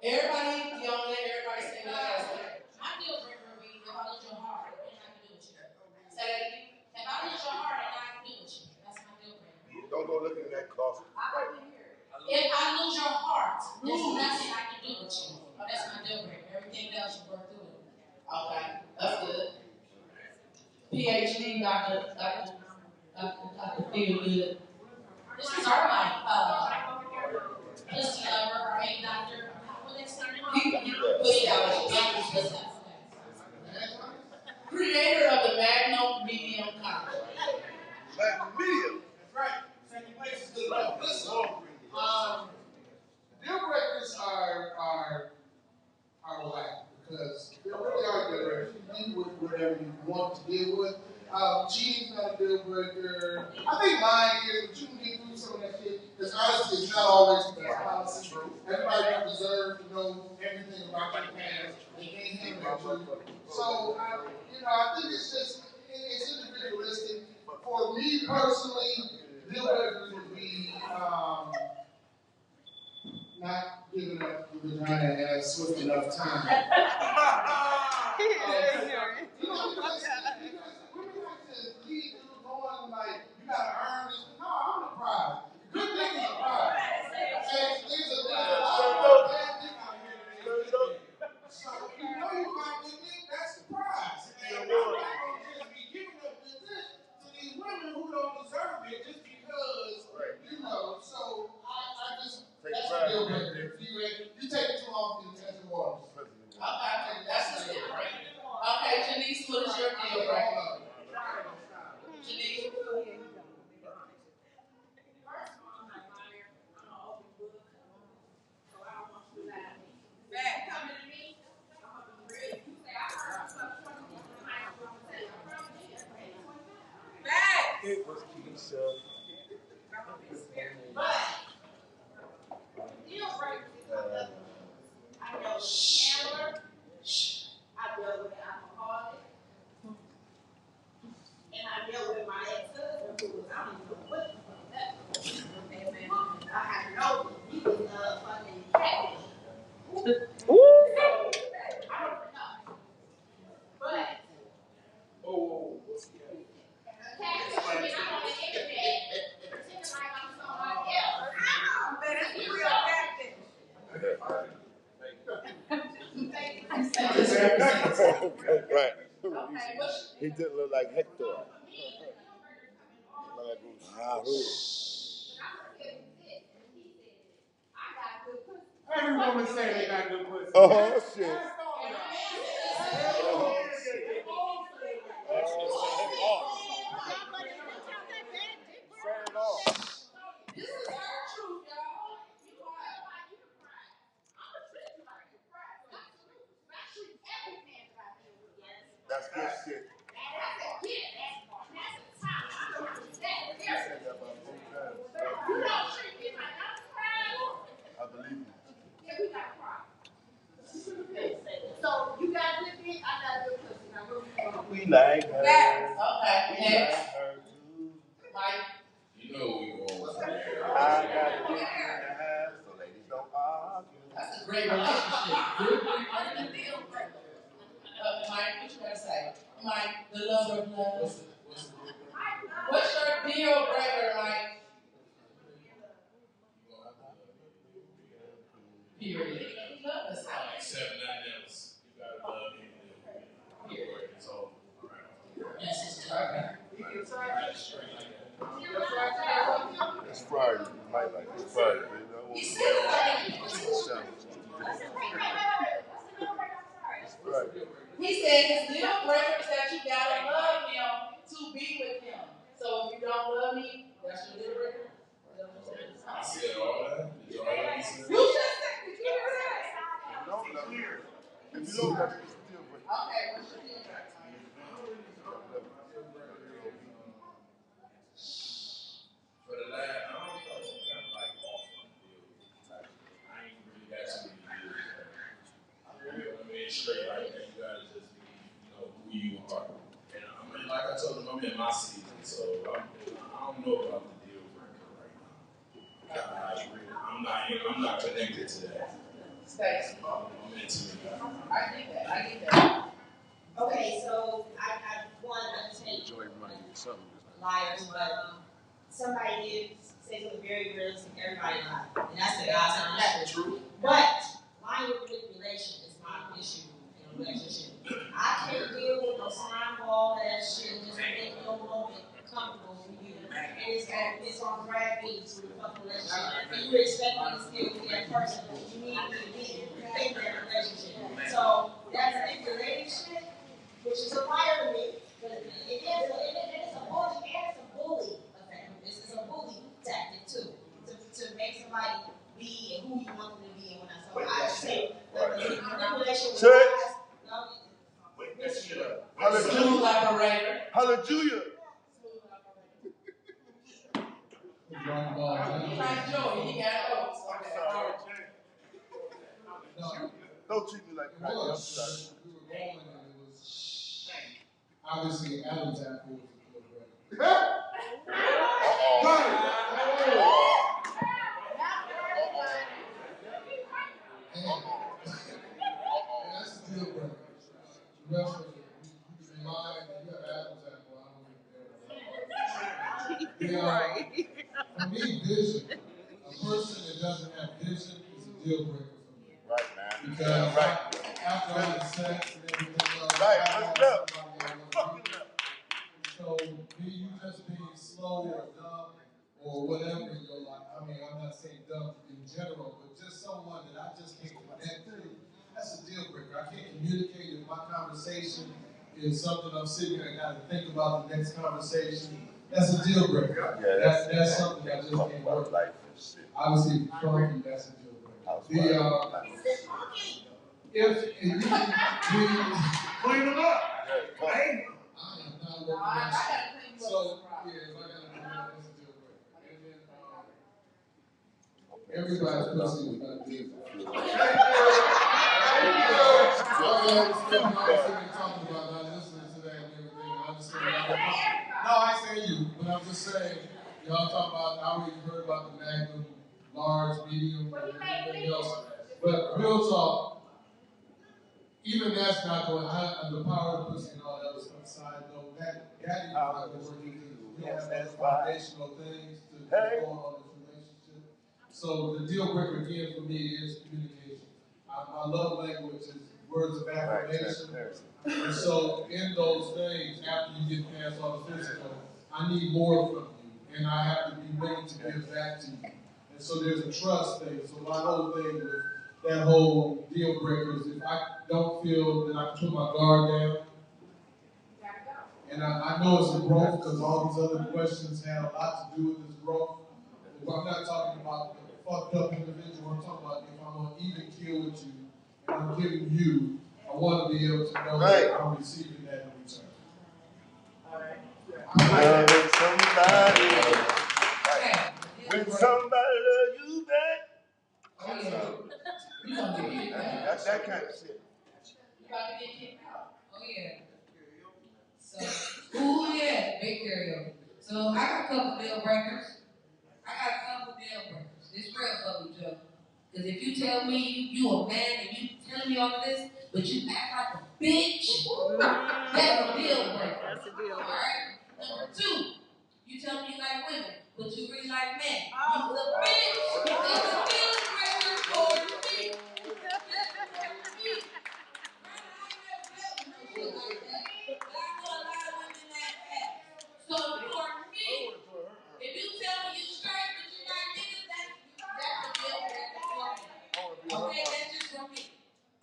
Everybody, y'all let everybody say what they say. My deal breaker would be if I lose your heart and I can do with you. Say that again. If I lose your heart and I can do with you, that's my deal breaker. Don't go looking in that closet. If I lose your heart, there's nothing I can do with you. That's my deal breaker. Everything else you work through it. Okay, that's good. PhD, Dr. Feel Good. This is our life. This our main doctor. What is Creator of the Magnum Medium Conference. Magnum Medium? Right. Second place is good enough. Listen, deal breakers are whack because they really are deal breakers. You deal with whatever you want to deal with. Cheating's not a deal breaker. I think lying is, but you can get through some of that shit. Because honesty is not always the best policy. Everybody don't deserve to know everything about their past. They can't handle that truth. So, I think it's individualistic. For me personally, deal breakers would be not giving up the vagina at a swift enough time. Women like to leave you going like, you gotta earn this. No, I'm the prize. Good thing is a prize. And there's a lot of bad dick out here today. So if you know you got good dick, that's the prize. And I'm not gonna just be giving up good dick to these women who don't deserve it just because, so I just, that's a deal breaker. You take it too long for the testing waters. Okay, that's good, right? Okay, Janice, what is your deal breaker? Janice? It was Keisha. Deal breakers. I dealt with a gambler. I dealt with an alcoholic. And I dealt with my ex-husband who was, I don't even know what the fuck that was. I had to know he was fucking catfish. I don't know. But catfish, I'm on the internet pretending like I'm somebody else. Man, that's the real catfish. Right. He didn't look like Hector. Every woman say they got good pussy. Oh, shit. This is our truth, y'all. That's good shit. I believe you. So you got good dick, I got good pussy. Now what we doing? We like her. Okay, We next. like her too. Mike. You know we going from there. I got a dick in the house, so ladies don't argue. That's a great relationship. Mike. The love of love. What's your deal breaker, Mike? Period. Love is hard. Except nothing else. You gotta love him. Period. It's all right. That's his target. It's Friday. You might like it. It's Friday, baby. He said that. It's Friday. He said his deal breaker is that you gotta love him to be with him. So if you don't love me, that's your deal breaker. I said all that. Did y'all hear me say that? You just said, did you hear that? If you don't love me, it's still breaker. Okay, what's your deal breaker? For the last, I don't know, kind of like off on the deal. I ain't really got too many deals. I mean, straight like that, you gotta just be, who you are. And I mean, like I told them, I'm in my season, so I don't know about the deal breaker right now. I'm not connected to that. Stacy. I'm into it. I get that. Okay, so I want to take liars, but somebody did say something very realistic, everybody lies. And that's the God's honest truth. But lying with manipulation is my issue in a relationship. I can't deal with no slime ball, that shit, just make no moment comfortable for you. And it's on drag me to the fucking relationship. And you expect me to stay with that person, you need me to be in that relationship. So that's manipulating shit, which is a liar to me. But it's a bully effect. This is a bully tactic too, to make somebody be who you want them to be. And when I say manipulation with lies, Hallelujah. Hallelujah. Like Joey, he got oats. Don't treat me like that. I'm sorry. We were going and it was obviously Adam's apple was a deal breaker. That's a deal breaker. The rest of it, you can lie and you have Adam's apple. I don't even care. For me, vision. A person that doesn't have vision is a deal breaker for me. Right, man. Because Right. after I had sex and everything else, Right, let's go. So me, you just being slow or dumb or whatever in your life. I mean, I'm not saying dumb in general, but just someone that I just can't connect to. That's a deal breaker. I can't communicate if my conversation is something I'm sitting here and got to think about the next conversation. That's a deal breaker. Yeah, that's something I just can't work with. Obviously, funky, that's a deal breaker. If you clean them up. Hey, I am not working on that. So, yeah, if I gotta do that, that's a deal breaker. And then, everybody's pussy is not deal breaker. Talking about not listening to that and everything. I understand. No, I say you, but I'm just saying, y'all talk about, I already heard about the Magnum, large, medium, and everything else. But real talk, even that's not going, the power of pussy and all that was aside, though, that is not going to work either. We don't have those foundational things to go on this relationship. So the deal breaker again for me is communication. My love language is words of affirmation. And so in those things, after you get past all the physical, I need more from you. And I have to be willing to give back to you. And so there's a trust thing. So my whole thing with that whole deal breaker is if I don't feel that I can put my guard down, and I know it's a growth because all these other questions have a lot to do with this growth. But I'm not talking about the fucked up individual. I'm talking about if I'm on even keel with you and I'm giving you, I want to be able to know that I'm receiving that in return. All right. When somebody love you back. That's that kind of shit. You about to get kicked out. Oh yeah. So, ooh yeah, big karaoke. So I got a couple deal breakers. It's real fucking joke. Because if you tell me you a man and you telling me all of this, but you act like a bitch, that's a deal breaker. 2, you tell me you like women, but you really like men. You's a bitch. That's a deal breaker for me. So for me, if you tell me you straight but you like niggas, that's a deal breaker for me. Okay, that's just for me.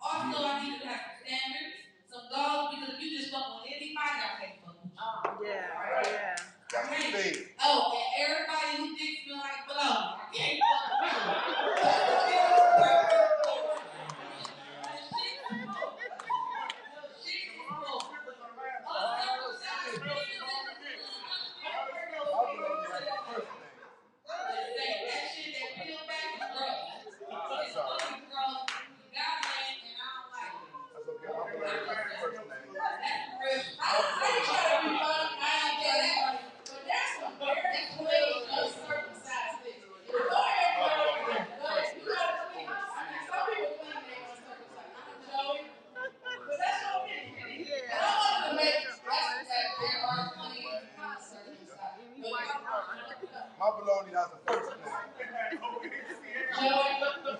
Also, I need to have some standards, some goals, because if you just fuck on anybody, I can't fuck with you. Yeah. That's the thing. Oh, and everybody who dicks me like below, I can't fuck with you. My baloney has a first name.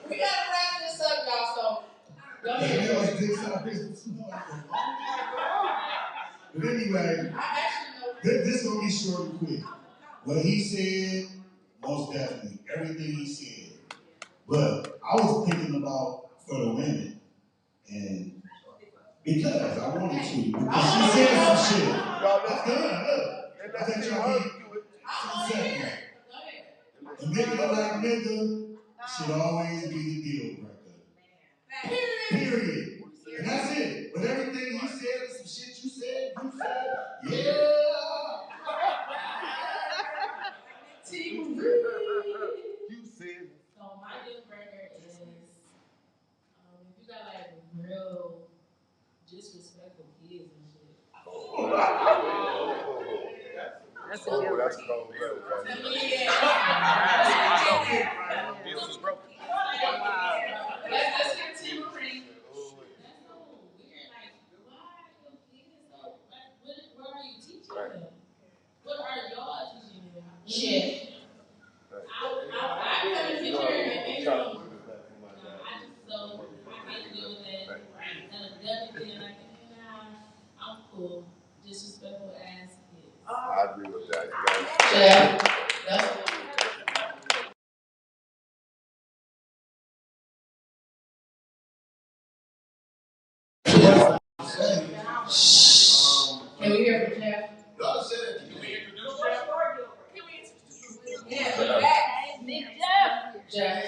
We gotta wrap this up, y'all. So, go ahead. But anyway, this gonna be short and quick. What he said, most definitely, everything he said. But I was thinking about for the women, and because I wanted to, because she said some shit. I'm done, look. I think y'all need 2 seconds. A nigga that like nigga should always be the deal breaker. Period. And that's it. But everything he said, some shit you said, yeah. You said. So my deal breaker is, if you got like real disrespectful kids and shit. That's a deal breaker. That's cold. Deals is broken. Let's hear T. Marie. That's so weird. Like, why your kids so, like, what are you teaching them? What are y'all teaching them? Shit. I come in here and I can't deal with that. And I'm definitely like, I'm cool. Disrespectful ass kids. I agree with that. Yeah. That's Can we hear from Jeff? Y'all said it. Yeah, Big Jeff. Jeff.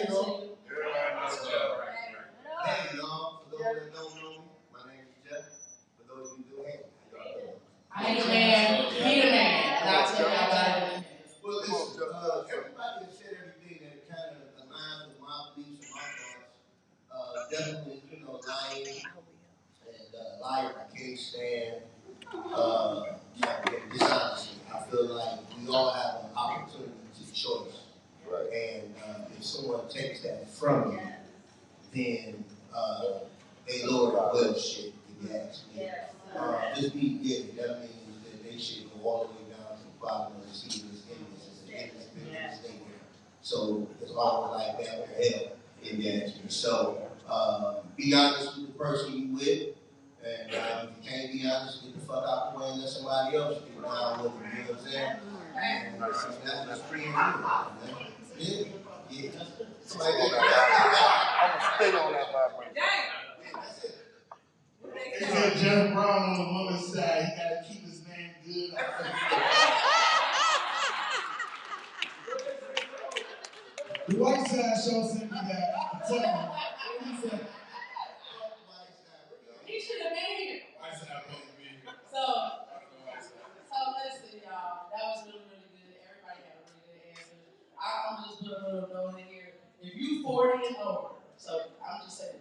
Hey, y'all. For those that don't know me, my name is Jeff. For those of you who do, hey, He the man. And I'll tell y'all about it. Well, listen, everybody has said everything that kind of aligns with my beliefs and my thoughts. Definitely, lying and liar I can't stand. Dishonesty. I feel like we all have an opportunity to choice. Right. And if someone takes that from you, then they lower the well shit, if you ask me. Just be giving. That means that they should go all the way down to the bottom of the sea of this endless. It's an endless business thing there. So it's all like that or hell, if you ask me. So be honest with the person you with. And if you can't be honest, get the fuck out the way and let somebody else get down with it, you know what I'm saying? And that's free and real, man. Yeah. Somebody get that. I'm gonna stay on that vibration. Yeah, that's it. They said Jeff Brown on the woman's side, he gotta keep his name good. The white side show sent me that. Tell me. He said, He should have been here. So listen, y'all. That was really, really good. Everybody had a really good answer. I'm just put a little note in here. If you 40 and over, so I'm just saying,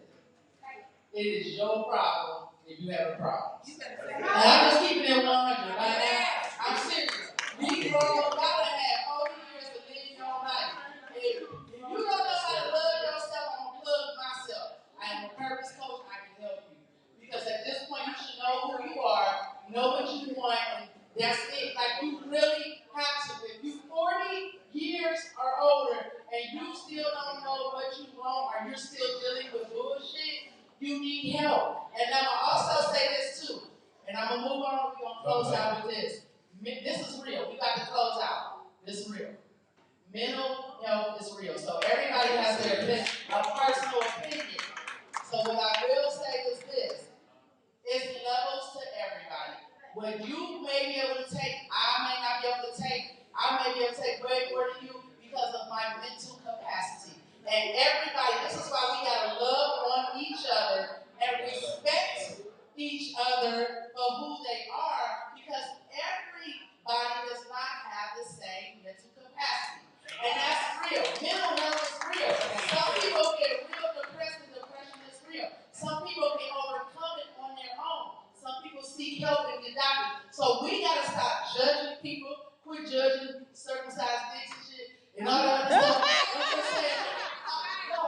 it is your problem if you have a problem. And I'm just keeping it 100. I'm serious. We grown gotta have 40 years to live your life. If you don't know how to love yourself, I'm gonna plug myself. I am a purpose coach. I can help you. Because at this point, you should know who you are, know what you want, and that's it. Like, you really still dealing with bullshit, you need help. And I'm gonna also say this too, and I'm gonna move on. We're gonna close out with this. This is real. We got to close out. This is real. Mental health is real. So everybody has a personal opinion. So what I will say is this. It's levels to everybody. What you may be able to take, I may not be able to take. I may be able to take way more than you because of my mental capacity. And everybody, this is why we gotta love on each other and respect each other for who they are, because everybody does not have the same mental capacity. And that's real. Mental health is real. Some people get real depressed, and depression is real. Some people can overcome it on their own. Some people seek help and get doctors. So we gotta stop judging people. Quit judging circumcised dicks and shit and all that other stuff.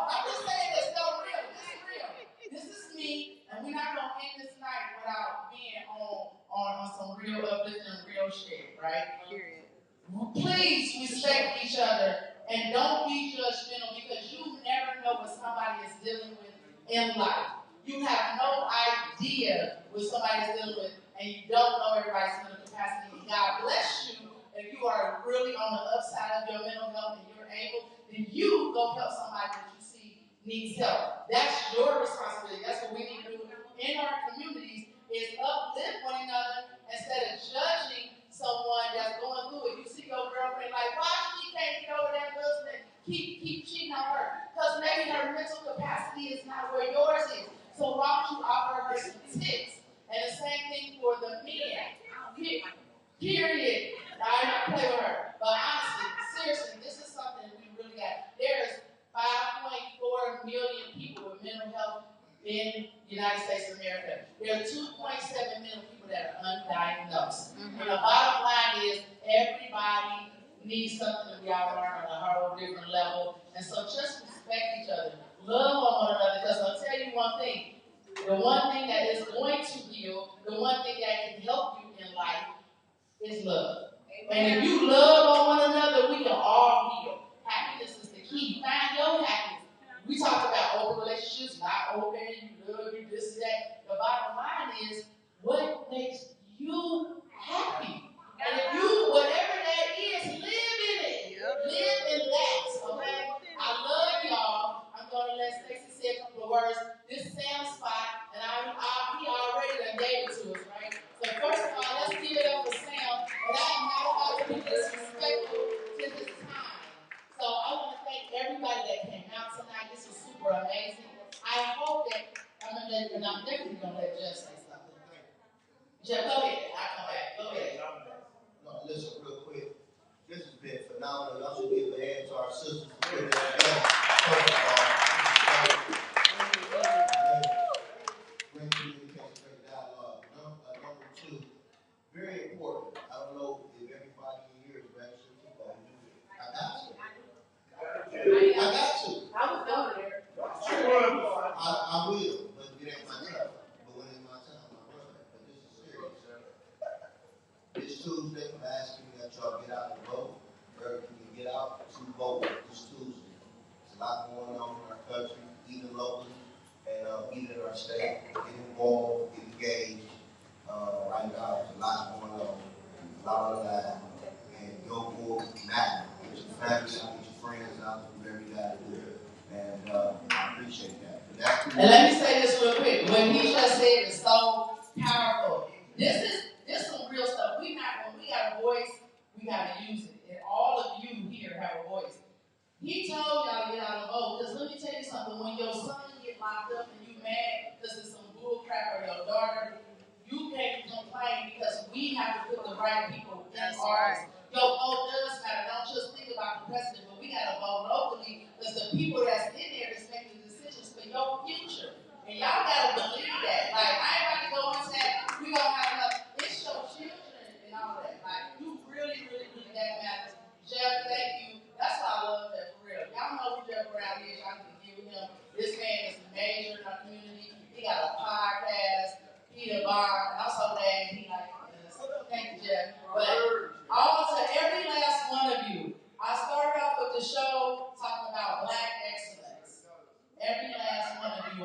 I'm just saying it's so real. This is real. This is me, and we're not gonna end this night without being on some real uplifting and real shit, right? Please respect each other and don't be judgmental, because you never know what somebody is dealing with in life. You have no idea what somebody is dealing with, and you don't know everybody's mental capacity. And God bless you if you are really on the upside of your mental health and you're able, then you go help somebody that you see needs help. That's your responsibility. That's what we need to do in our communities, is uplift one another instead of judging someone that's going through it. You see your girlfriend like, why she can't get over that husband? Keep cheating on her. Because maybe her mental capacity is not where yours is. So why don't you offer her some tips? And the same thing for the men. Period. I ain't gonna play with her. But honestly, seriously, this is something we really got. There's 5.4 million people with mental health in the United States of America. There are 2.7 million people that are undiagnosed. And the bottom line is everybody needs something that we all learn on a whole different level. And so just respect each other. Love on one another, because I'll tell you one thing. The one thing that is going to heal, the one thing that can help you in life is love. And if you love on one another, we can all heal. Happiness is the key. Find your happiness. We talked about open relationships, not open, you love, you this and that. The bottom line is, what makes you happy? And if you, whatever that is, live in it. Live in that, okay? I love y'all. I'm going to let Stacey say a couple of words. This is Sam's spot, and he already done gave it to us, right? So first of all, let's give it up for Sam. And I am not about to be disrespectful to his time. So I want to thank everybody that came out tonight. This was super amazing. I hope that, I'm definitely going to let Jeff say something. Jeff, go ahead. I'll come back. Go ahead. No, listen real quick. This has been phenomenal. Y'all should give a hand to our sisters for putting this together. First of all, great communication, great dialogue. Number two, very important. I don't know if everybody in here is registered to vote. I got to. I was over there. I will, but it ain't my time. But when it's my time, I run it. But this is serious. This Tuesday, I'm asking that y'all get out and vote. Wherever you can get out to vote this Tuesday. There's a lot going on in our country, even locally, and even in our state. Get involved, get engaged. Right now, there's a lot going on, a lot of that, and your vote matters. Get your family out, get your friends out, do whatever you got to do. And I appreciate that. And let me say this real quick. What he just said is so powerful. This is some real stuff. When we got a voice, we got to use it. And all of you here have a voice. He told y'all to get out and vote. Because let me tell you something. When your son get locked up and you mad because it's some bull crap, or your daughter, you can't complain, because we have to put the right people in office. Your vote does matter. Don't just think about the president, but we got to vote locally, because the people that's in there is making the decisions for your future. And y'all got to believe that. Like, I ain't about to go into that. We don't have enough. It's your children and all that. Like, you really, really, really, that matters. Jeff, thank you. That's why I love Jeff, for real. Y'all know who Jeff Brown is. Y'all can give him. This man is major.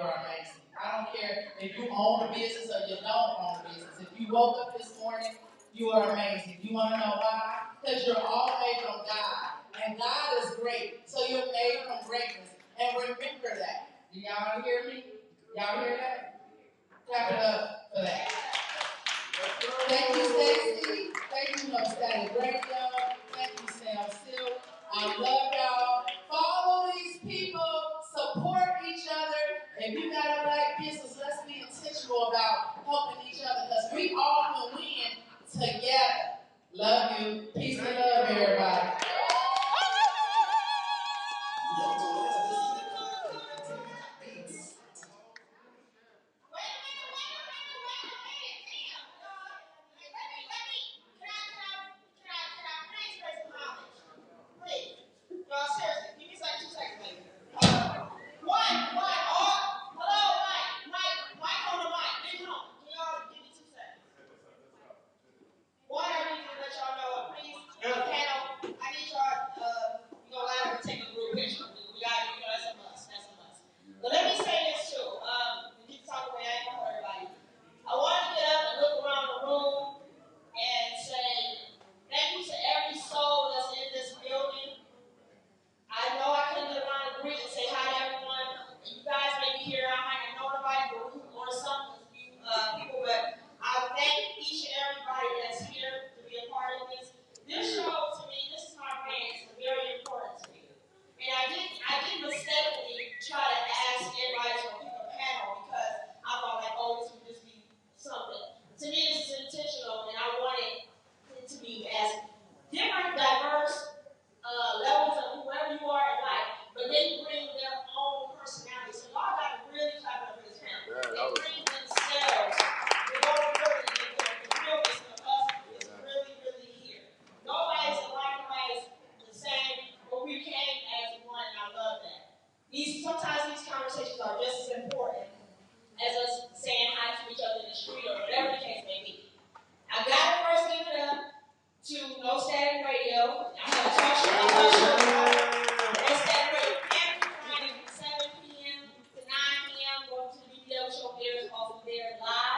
are amazing. I don't care if you own a business or you don't own a business. If you woke up this morning, you are amazing. You want to know why? Because you're all made from God. And God is great. So you're made from greatness. And remember that. Do y'all hear me? Y'all hear that? Clap it up for that. Thank you, Stacey. Thank you, No Static Radio. Thank you, Sam Sylks. I love y'all. Follow these people. Support each other. If you got a black business, let's be intentional about helping each other because we all can win together. Love you. Peace and love, everybody. There off of there live.